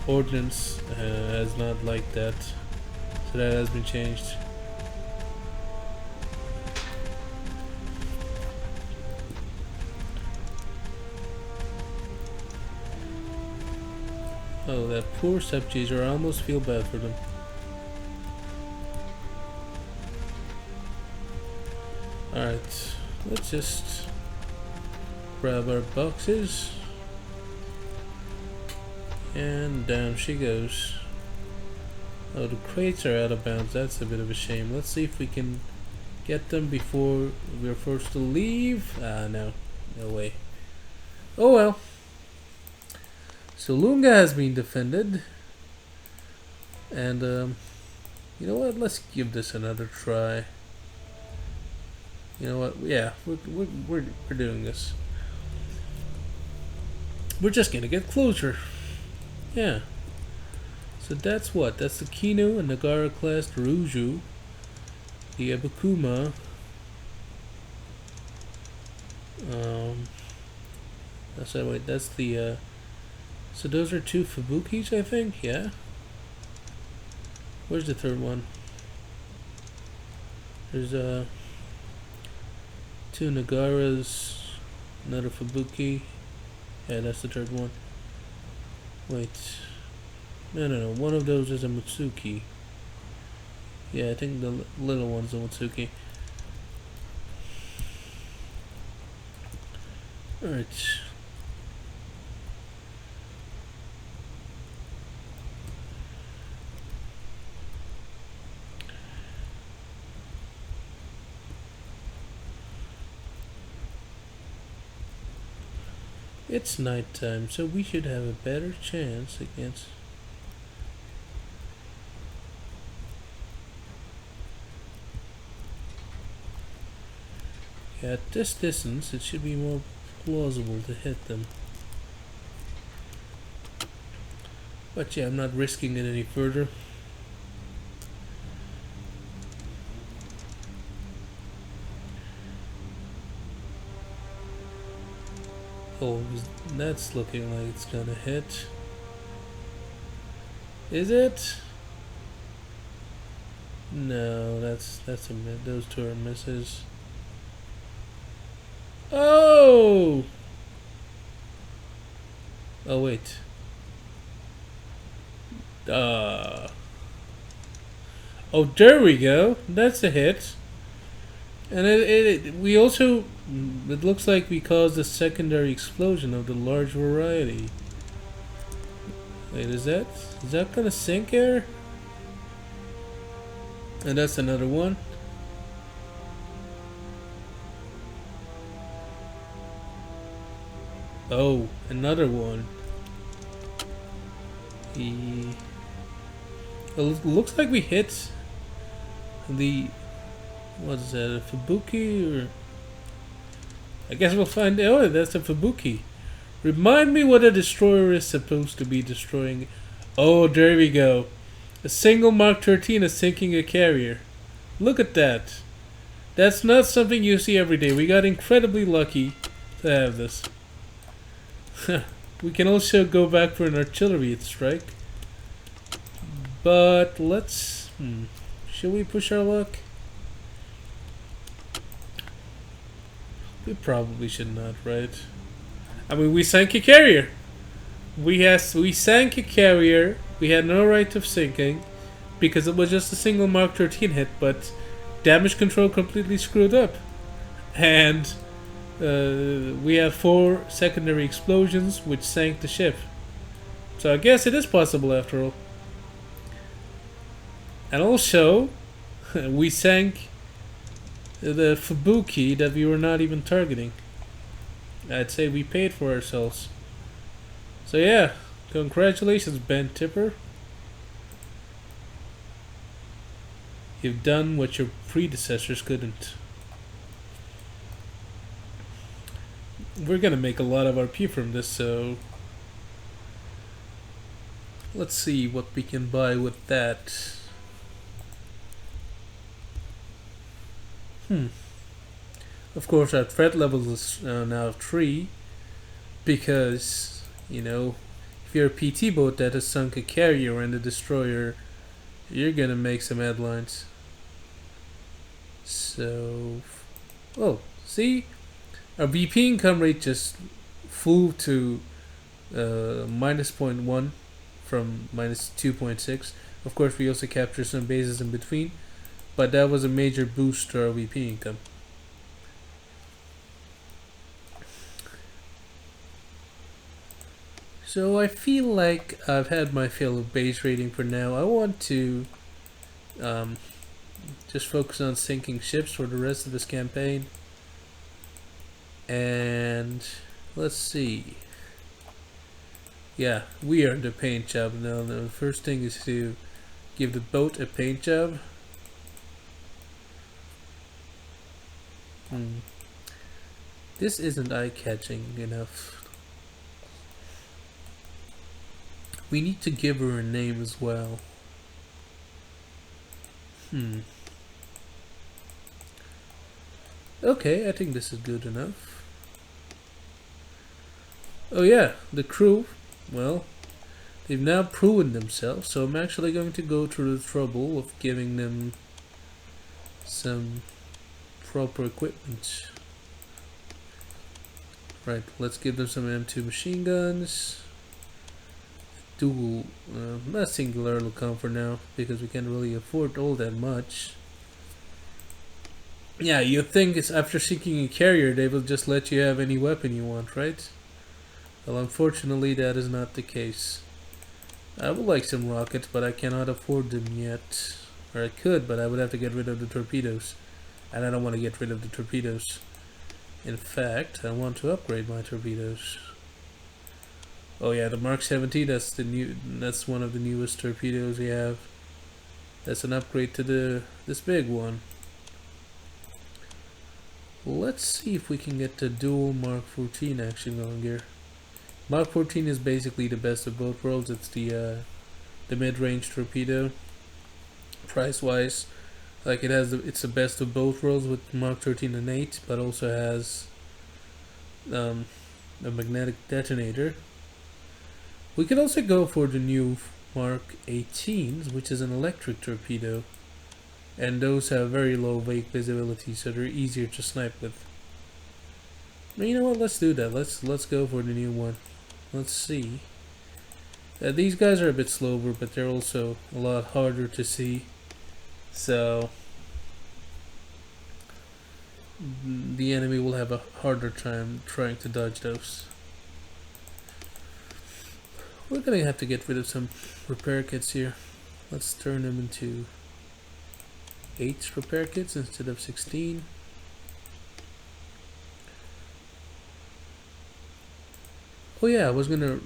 Ordnance has not liked that, so that has been changed. Oh, that poor sub-chaser, I almost feel bad for them. Alright, let's just grab our boxes. And down she goes. Oh, the crates are out of bounds, that's a bit of a shame. Let's see if we can get them before we're forced to leave. Ah, no way. Oh well. So Lunga has been defended, and you know what? Let's give this another try. You know what? Yeah, we're doing this. We're just gonna get closer. Yeah. So that's what? That's the Kino and Nagara class Ruju, the Abukuma. That's the so those are 2 Fubukis, I think, yeah? Where's the third one? There's 2 Nagaras, another Fubuki. Yeah, that's the third one. Wait. No. One of those is a Mutsuki. Yeah, I think the little one's a Mutsuki. Alright. It's nighttime, so we should have a better chance against... Yeah, at this distance, it should be more plausible to hit them. But yeah, I'm not risking it any further. Oh, that's looking like it's gonna hit. Is it? No, that's a miss. Those 2 are misses. Oh! Oh wait. Oh, there we go. That's a hit. And we also, it looks like we caused a secondary explosion of the large variety. Wait, is that gonna sink here? And that's another one. Oh, another one. He. It looks like we hit the. What is that? A Fubuki or? I guess we'll find. Oh, that's a Fubuki. Remind me what a destroyer is supposed to be destroying. Oh, there we go. A single Mark 13 is sinking a carrier. Look at that. That's not something you see every day. We got incredibly lucky to have this. We can also go back for an artillery strike. But let's... should we push our luck? We probably should not, right? I mean, we sank a carrier. We sank a carrier. We had no right of sinking because it was just a single Mark 13 hit, but damage control completely screwed up. And we have 4 secondary explosions which sank the ship. So I guess it is possible after all. And also, we sank the Fubuki that we were not even targeting. I'd say we paid for ourselves. So yeah, congratulations, Ben Tipper. You've done what your predecessors couldn't. We're gonna make a lot of RP from this, so let's see what we can buy with that. Of course, our threat level is now 3 because, you know, if you're a PT boat that has sunk a carrier and a destroyer, you're gonna make some headlines. So, oh, see, our VP income rate just flew to minus 0.1 from minus 2.6. Of course, we also captured some bases in between, but that was a major boost to our VP income. So I feel like I've had my fill of base raiding for now. I want to just focus on sinking ships for the rest of this campaign. And let's see. Yeah, we earned a paint job now. The first thing is to give the boat a paint job. This isn't eye-catching enough. We need to give her a name as well. Okay, I think this is good enough. Oh yeah, the crew, well, they've now proven themselves, so I'm actually going to go through the trouble of giving them some proper equipment. Right, let's give them some M2 machine guns. Dual, not singular will come for now because we can't really afford all that much. Yeah, you think it's after sinking a carrier they will just let you have any weapon you want, right? Well, unfortunately that is not the case. I would like some rockets, but I cannot afford them yet. Or I could, but I would have to get rid of the torpedoes. And I don't want to get rid of the torpedoes. In fact, I want to upgrade my torpedoes. Oh yeah, the Mark 17, that's one of the newest torpedoes we have. That's an upgrade to this big one. Let's see if we can get the dual Mark 14 action going here. Mark 14 is basically the best of both worlds. It's the mid-range torpedo. Price-wise, like it's the best of both worlds with Mark 13 and 8, but also has a magnetic detonator. We could also go for the new Mark 18s, which is an electric torpedo, and those have very low wake visibility, so they're easier to snipe with. But you know what? Let's do that. Let's go for the new one. Let's see. These guys are a bit slower, but they're also a lot harder to see. So the enemy will have a harder time trying to dodge those. We're gonna have to get rid of some repair kits here. Let's turn them into 8 repair kits instead of 16. Oh yeah, I was gonna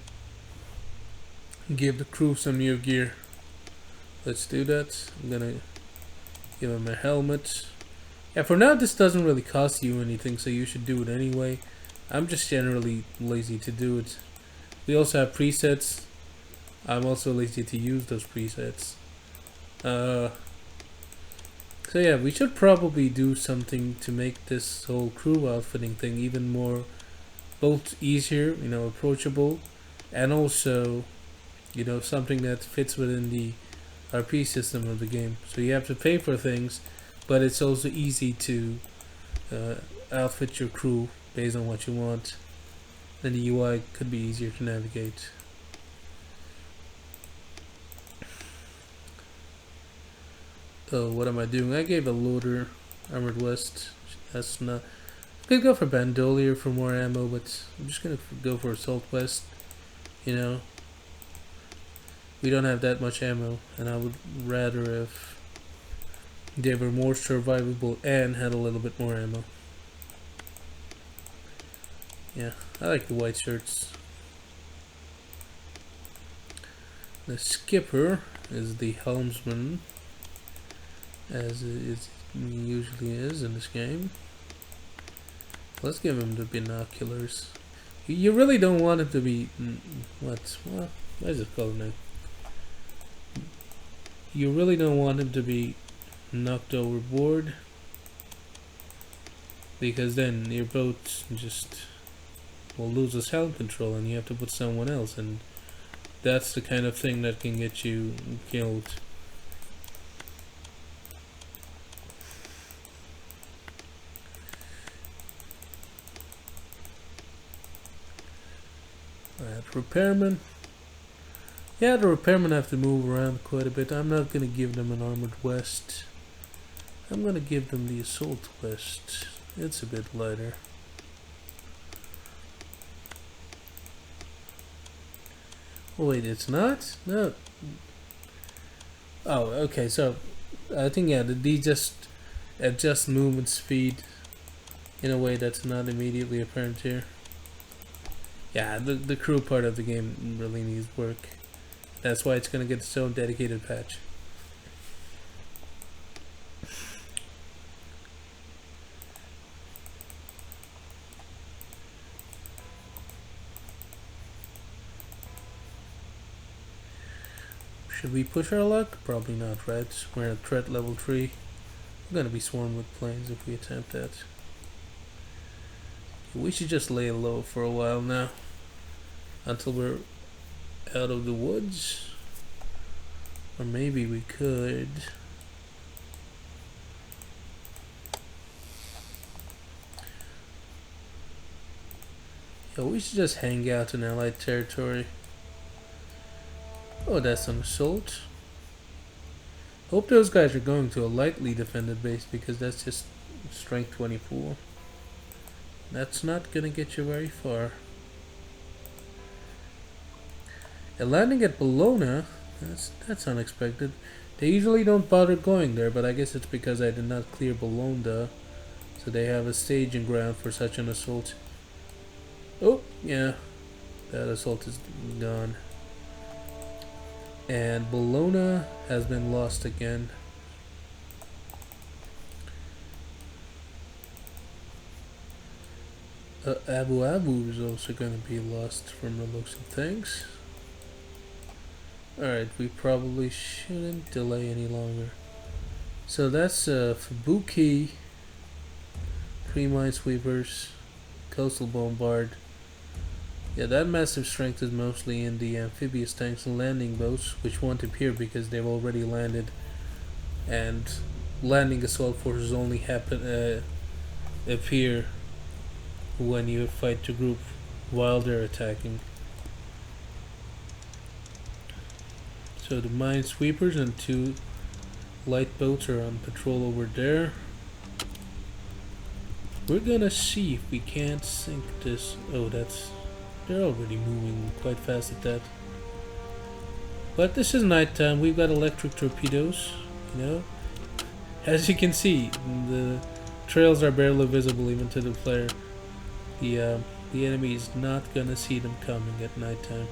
give the crew some new gear. Let's do that. I'm gonna give him a helmet. Yeah, for now this doesn't really cost you anything, so you should do it anyway. I'm just generally lazy to do it. We also have presets. I'm also lazy to use those presets. So yeah, we should probably do something to make this whole crew outfitting thing even more both easier, approachable, and also, something that fits within the RP system of the game. So you have to pay for things, but it's also easy to uh, outfit your crew based on what you want. And the UI could be easier to navigate. Oh, what am I doing? I gave a loader armored vest. That's not. I could go for bandolier for more ammo, but I'm just gonna go for assault vest. You know, we don't have that much ammo, and I would rather if they were more survivable and had a little bit more ammo. Yeah, I like the white shirts. The skipper is the helmsman, as it usually is in this game. Let's give him the binoculars. You really don't want him to be what is it called now? You really don't want him to be knocked overboard, because then your boat just will lose its helm control and you have to put someone else, and that's the kind of thing that can get you killed. Alright, repairmen. Yeah, the repairmen have to move around quite a bit. I'm not going to give them an armored vest. I'm going to give them the assault vest. It's a bit lighter. Oh wait, it's not? No. Oh, okay, so I think, yeah, they just adjust movement speed in a way that's not immediately apparent here. Yeah, the crew part of the game really needs work. That's why it's going to get its own dedicated patch. Should we push our luck? Probably not, right? We're at threat level 3. We're going to be swarmed with planes if we attempt that. We should just lay low for a while now, until we're out of the woods. Or maybe we could. Yeah, we should just hang out in Allied territory. Oh, that's an assault. Hope those guys are going to a lightly defended base, because that's just strength 24. That's not gonna get you very far. And landing at Bologna, that's unexpected. They usually don't bother going there, but I guess it's because I did not clear Bologna, so they have a staging ground for such an assault. Oh, yeah, that assault is gone. And Bologna has been lost again. Abu Abu is also going to be lost from the looks of things. Alright, we probably shouldn't delay any longer. So that's Fubuki, 3 minesweepers, coastal bombard. Yeah, that massive strength is mostly in the amphibious tanks and landing boats, which won't appear because they've already landed. And landing assault forces only appear when you fight the group while they're attacking. So the minesweepers and 2 light boats are on patrol over there. We're gonna see if we can't sink this. Oh, they're already moving quite fast at that. But this is nighttime. We've got electric torpedoes, As you can see, the trails are barely visible even to the player. The the enemy is not gonna see them coming at nighttime.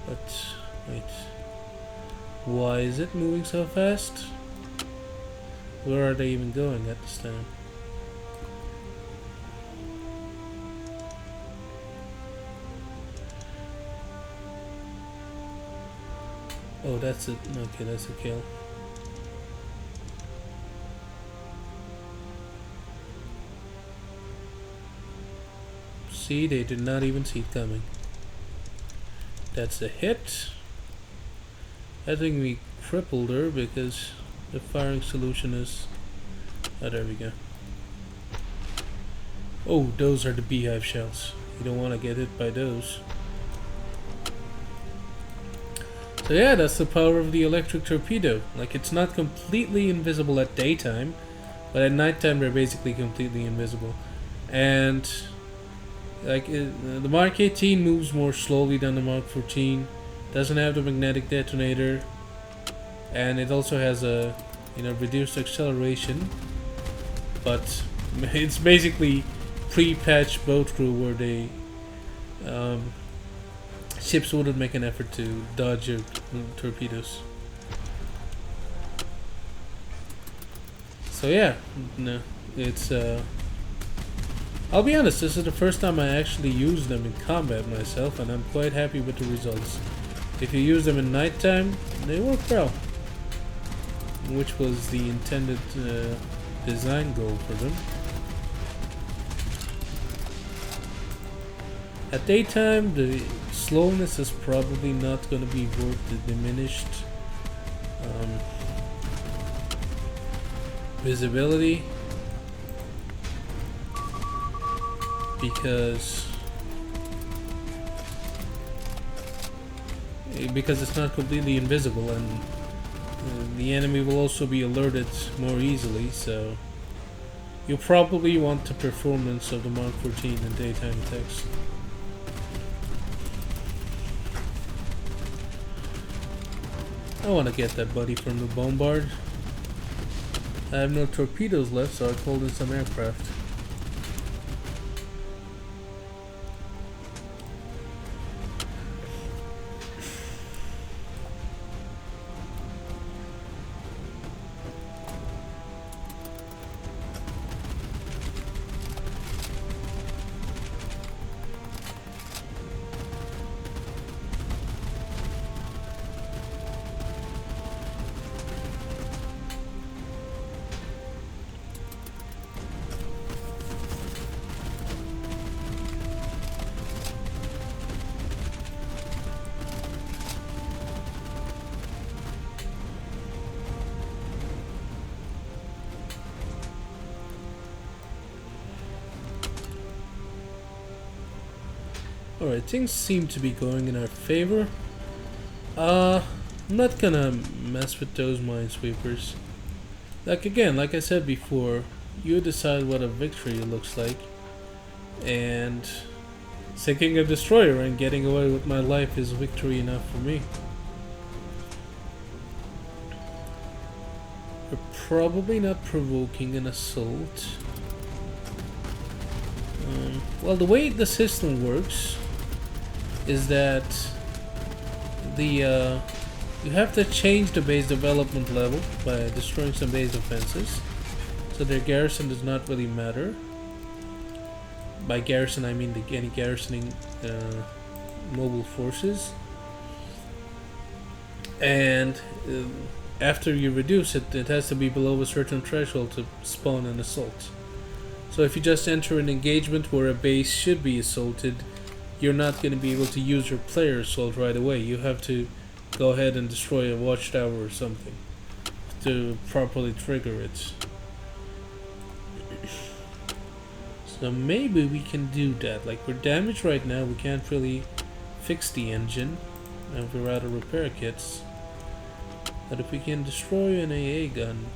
But wait, why is it moving so fast? Where are they even going at this time? Oh, that's it. Okay, that's a kill. See, they did not even see it coming. That's a hit. I think we crippled her because the firing solution is... Oh, there we go. Oh, those are the beehive shells. You don't want to get hit by those. So yeah, that's the power of the electric torpedo. Like, it's not completely invisible at daytime, but at nighttime they're basically completely invisible. And like the Mark 18 moves more slowly than the Mark 14. Doesn't have the magnetic detonator, and it also has a reduced acceleration. But it's basically pre-patched boat crew where they ships wouldn't make an effort to dodge your torpedoes. So yeah, no, it's I'll be honest, this is the first time I actually use them in combat myself, and I'm quite happy with the results. If you use them in nighttime, they work well, which was the intended design goal for them. At daytime, the slowness is probably not going to be worth the diminished visibility, because it's not completely invisible, and the enemy will also be alerted more easily, so you'll probably want the performance of the Mark 14 in daytime attacks. I want to get that buddy from the bombard. I have no torpedoes left, so I called in some aircraft. Alright, things seem to be going in our favor. I'm not gonna mess with those minesweepers. Like I said before, you decide what a victory looks like. And sinking a destroyer and getting away with my life is victory enough for me. We're probably not provoking an assault. Well, the way the system works is that you have to change the base development level by destroying some base defenses, so their garrison does not really matter. By garrison I mean any garrisoning mobile forces, and after you reduce it, it has to be below a certain threshold to spawn an assault. So if you just enter an engagement where a base should be assaulted, you're not going to be able to use your player assault right away. You have to go ahead and destroy a watchtower or something to properly trigger it. So maybe we can do that. Like, we're damaged right now, we can't really fix the engine, and we're out of repair kits. But if we can destroy an AA gun,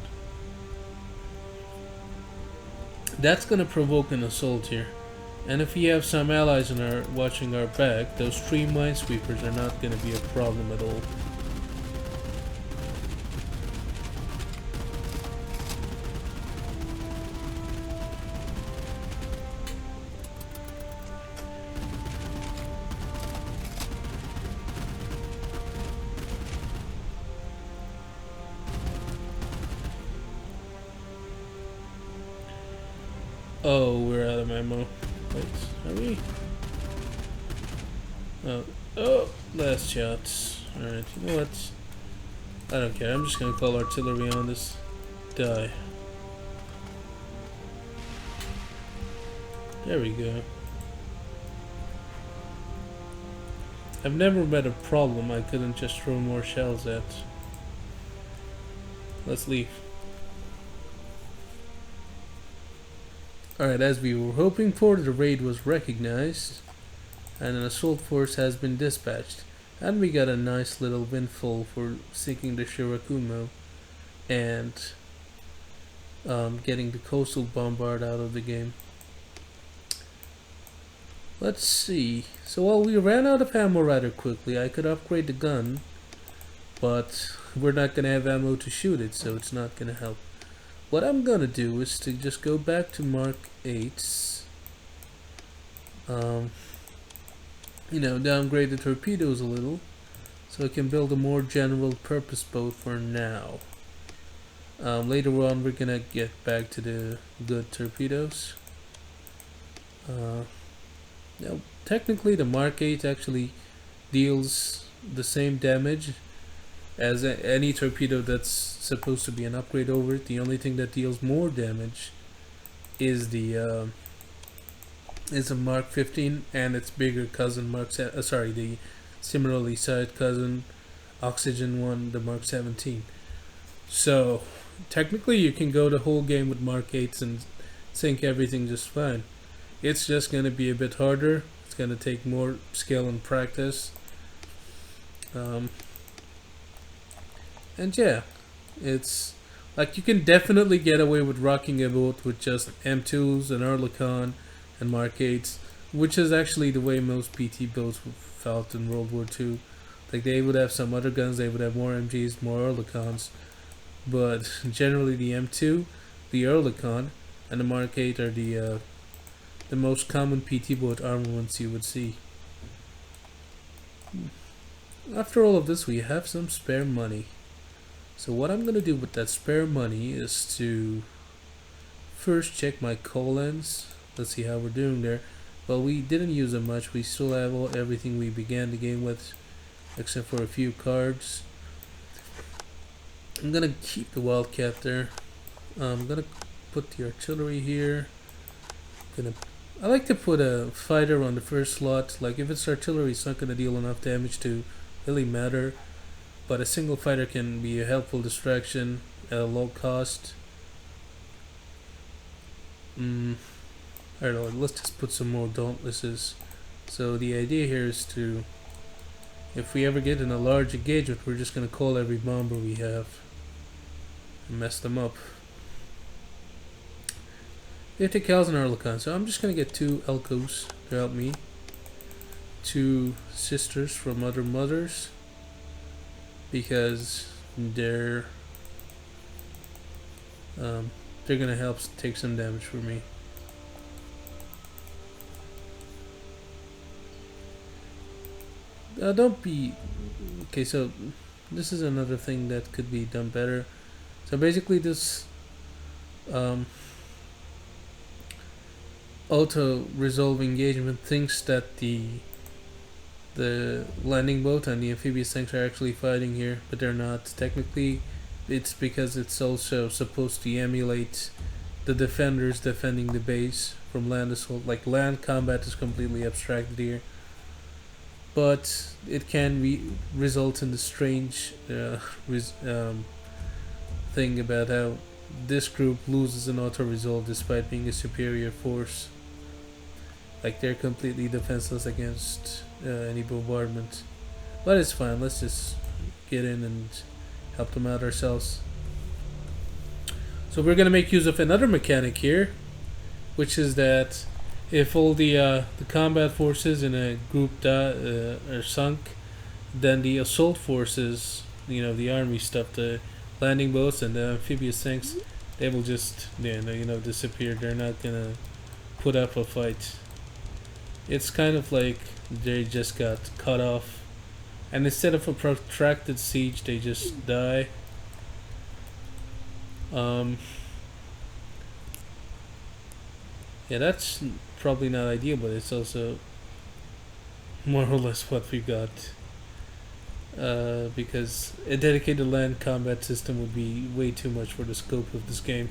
that's going to provoke an assault here. And if we have some allies watching our back, those 3 minesweepers are not going to be a problem at all. Oh, we're out of ammo. Wait, are we? Oh, oh, last shots. Alright, you know what? I don't care. I'm just gonna call artillery on this. Die. There we go. I've never met a problem I couldn't just throw more shells at. Let's leave. Alright, as we were hoping for, the raid was recognized and an assault force has been dispatched. And we got a nice little windfall for sinking the Shirakumo and getting the coastal bombard out of the game. Let's see. So while we ran out of ammo rather quickly, I could upgrade the gun, but we're not gonna have ammo to shoot it, so it's not gonna help. What I'm gonna do is to just go back to Mark 8's, downgrade the torpedoes a little, so I can build a more general purpose boat for now. Later on, we're gonna get back to the good torpedoes. Now, technically, the Mark 8 actually deals the same damage as any torpedo that's supposed to be an upgrade over it. The only thing that deals more damage is the is a Mark 15 and its bigger cousin the similarly sized cousin Oxygen one, the Mark 17. So technically, you can go the whole game with Mark 8s and sink everything just fine. It's just gonna be a bit harder. It's gonna take more skill and practice. And yeah, it's like you can definitely get away with rocking a boat with just M2s and Oerlikon and Mark 8s, which is actually the way most PT boats felt in World War II. Like they would have some other guns, they would have more MGs, more Oerlikons, but generally the M2, the Oerlikon, and the Mark 8 are the most common PT boat armaments you would see. After all of this, we have some spare money. So what I'm gonna do with that spare money is to first check my colons. Let's see how we're doing there. Well, we didn't use them much. We still have everything we began the game with, except for a few cards. I'm gonna keep the Wildcat there. I'm gonna put the artillery here. I like to put a fighter on the first slot. Like if it's artillery, it's not gonna deal enough damage to really matter. But a single fighter can be a helpful distraction at a low cost. I don't know, let's just put some more dauntlesses. So the idea here is to, if we ever get in a large engagement, we're just going to call every bomber we have and mess them up. 50 cows and Oerlikon. So I'm just going to get 2 Elkos to help me. 2 sisters from other mothers, because they're gonna help take some damage for me. Don't be okay. So this is another thing that could be done better. So basically, this auto resolve engagement thinks that the landing boat and the amphibious tanks are actually fighting here, but they're not. Technically, it's because it's also supposed to emulate the defenders defending the base from land assault. Like land combat is completely abstracted here, but it can result in the strange thing about how this group loses an auto resolve despite being a superior force. Like they're completely defenseless against any bombardment, but it's fine. Let's just get in and help them out ourselves. So we're gonna make use of another mechanic here, which is that if all the combat forces in a group are sunk, then the assault forces, the army stuff, the landing boats and the amphibious tanks, they will just disappear. They're not gonna put up a fight. It's kind of like they just got cut off, and instead of a protracted siege, they just die. Yeah, that's probably not ideal, but it's also more or less what we got. Because a dedicated land combat system would be way too much for the scope of this game.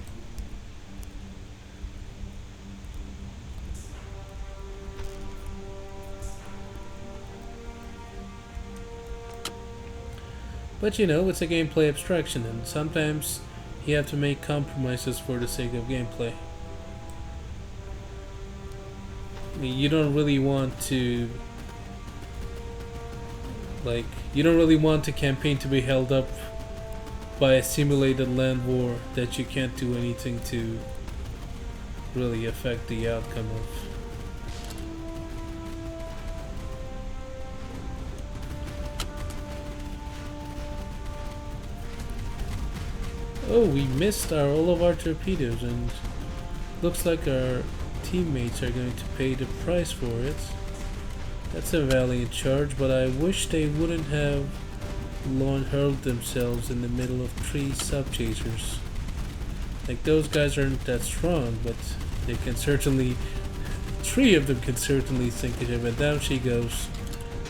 But you know, it's a gameplay abstraction, and sometimes you have to make compromises for the sake of gameplay. I mean, you don't really want to, like, you don't really want a campaign to be held up by a simulated land war that you can't do anything to really affect the outcome of. Oh, we missed all of our torpedoes, and looks like our teammates are going to pay the price for it. That's a valiant charge, but I wish they wouldn't have hurled themselves in the middle of 3 sub-chasers. Like, those guys aren't that strong, but they can certainly... 3 of them can certainly sink a ship, and down she goes.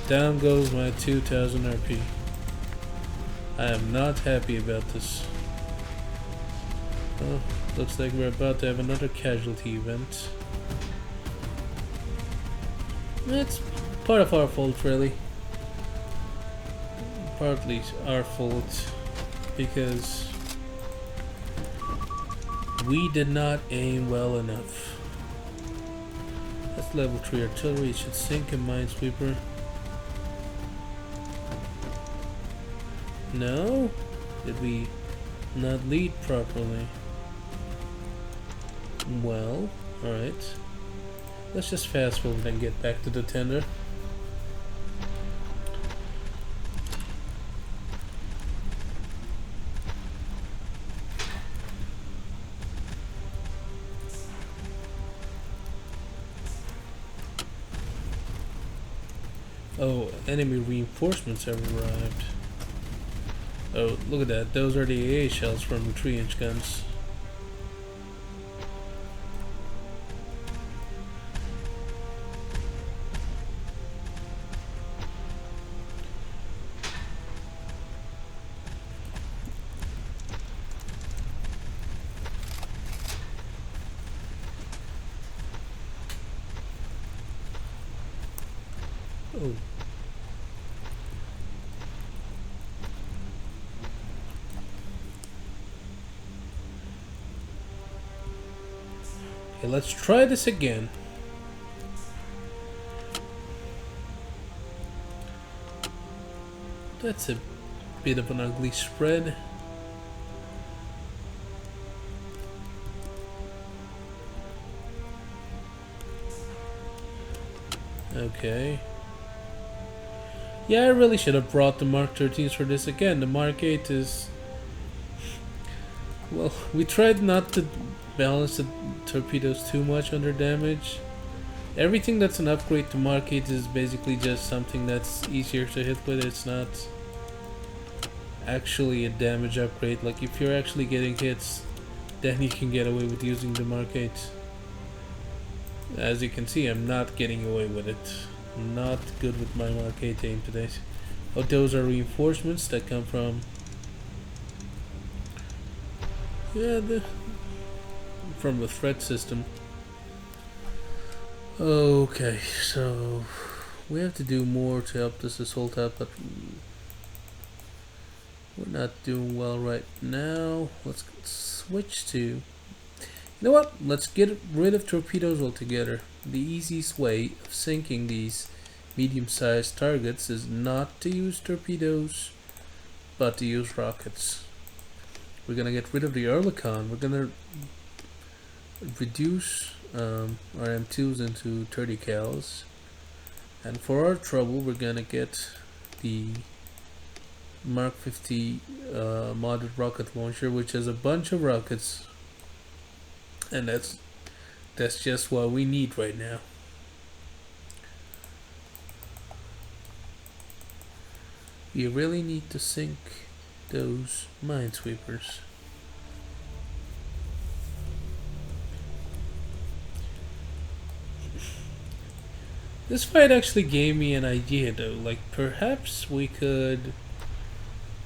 Down goes my 2000 RP. I am not happy about this. Oh, looks like we're about to have another casualty event. It's part of our fault, really. Partly our fault, because we did not aim well enough. That's level 3 artillery. It should sink a minesweeper. No? Did we not lead properly? Well, alright. Let's just fast forward and get back to the tender. Oh, enemy reinforcements have arrived. Oh, look at that. Those are the AA shells from the 3-inch guns. Oh. Okay, let's try this again. That's a bit of an ugly spread. Okay. Yeah, I really should have brought the Mark 13s for this again. The Mark 8 is... Well, we tried not to balance the torpedoes too much under damage. Everything that's an upgrade to Mark 8 is basically just something that's easier to hit with. It's not actually a damage upgrade. Like, if you're actually getting hits, then you can get away with using the Mark 8. As you can see, I'm not getting away with it. Not good with my Mark 8 aim today. Oh, those are reinforcements that come from... Yeah, from the threat system. Okay, so we have to do more to help this assault out, but we're not doing well right now. Let's switch to... You know what? Let's get rid of torpedoes altogether. The easiest way of sinking these medium-sized targets is not to use torpedoes, but to use rockets. We're gonna get rid of the Oerlikon. We're gonna reduce our M2s into 30 cals, and for our trouble, we're gonna get the Mark 50 modded rocket launcher, which has a bunch of rockets, and that's just what we need right now. We really need to sink those minesweepers. This fight actually gave me an idea though. Like perhaps we could,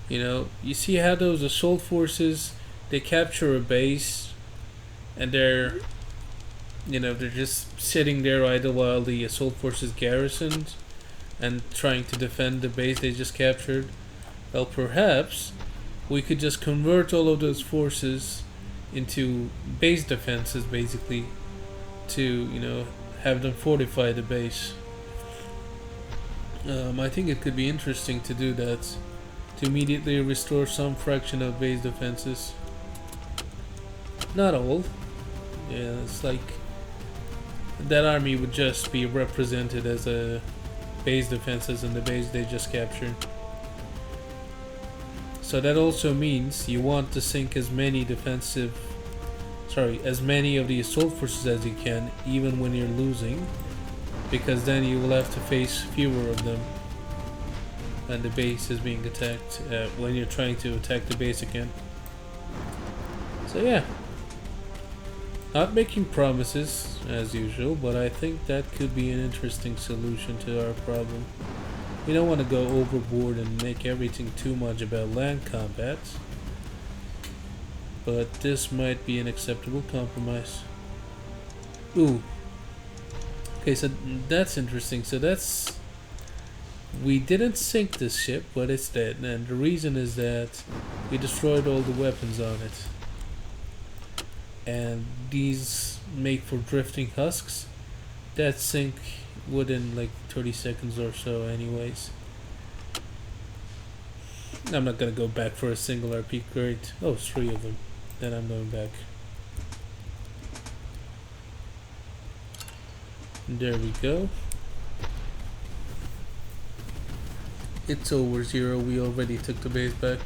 you see how those assault forces they capture a base and they're just sitting there idle while the assault forces garrisoned and trying to defend the base they just captured. Well, perhaps we could just convert all of those forces into base defenses, basically, to have them fortify the base. I think it could be interesting to do that, to immediately restore some fraction of base defenses. Not all. Yeah, it's like that army would just be represented as a base defenses in the base they just captured. So that also means you want to sink as many as many of the assault forces as you can, even when you're losing, because then you will have to face fewer of them, and the base is being attacked when you're trying to attack the base again. So yeah, not making promises as usual, but I think that could be an interesting solution to our problem. We don't want to go overboard and make everything too much about land combat, but this might be an acceptable compromise. Ooh. Okay, so that's interesting. So we didn't sink this ship, but it's dead, and the reason is that we destroyed all the weapons on it. And these make for drifting husks that sink within like 30 seconds or so anyways. I'm not gonna go back for a single RP crate. Oh, it's 3 of them. Then I'm going back. There we go. It's over 0. We already took the base back.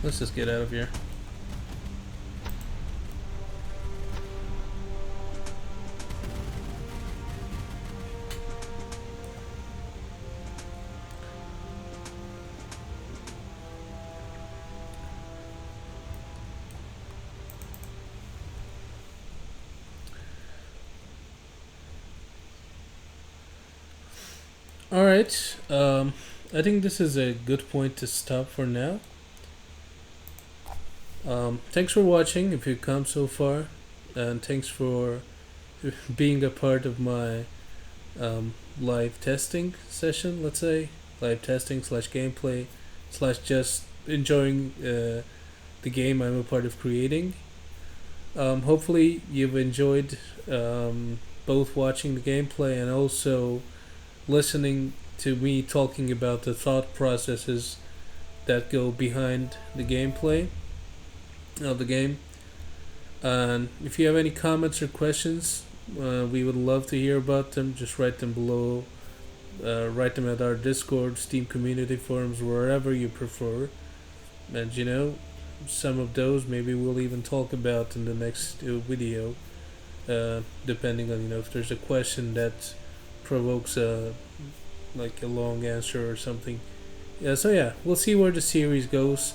Let's just get out of here. Alright, I think this is a good point to stop for now. Thanks for watching if you've come so far, and thanks for being a part of my live testing session, let's say. Live testing slash gameplay slash just enjoying the game I'm a part of creating. Hopefully you've enjoyed both watching the gameplay and also listening to me talking about the thought processes that go behind the gameplay of the game. And if you have any comments or questions, we would love to hear about them. Just write them below. Write them at our Discord, Steam community forums, wherever you prefer. And some of those maybe we'll even talk about in the next video, depending on if there's a question that provokes a long answer or something. So yeah, we'll see where the series goes.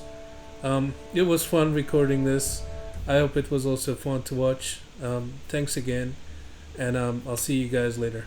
It was fun recording this. I hope it was also fun to watch. Thanks again, and I'll see you guys later.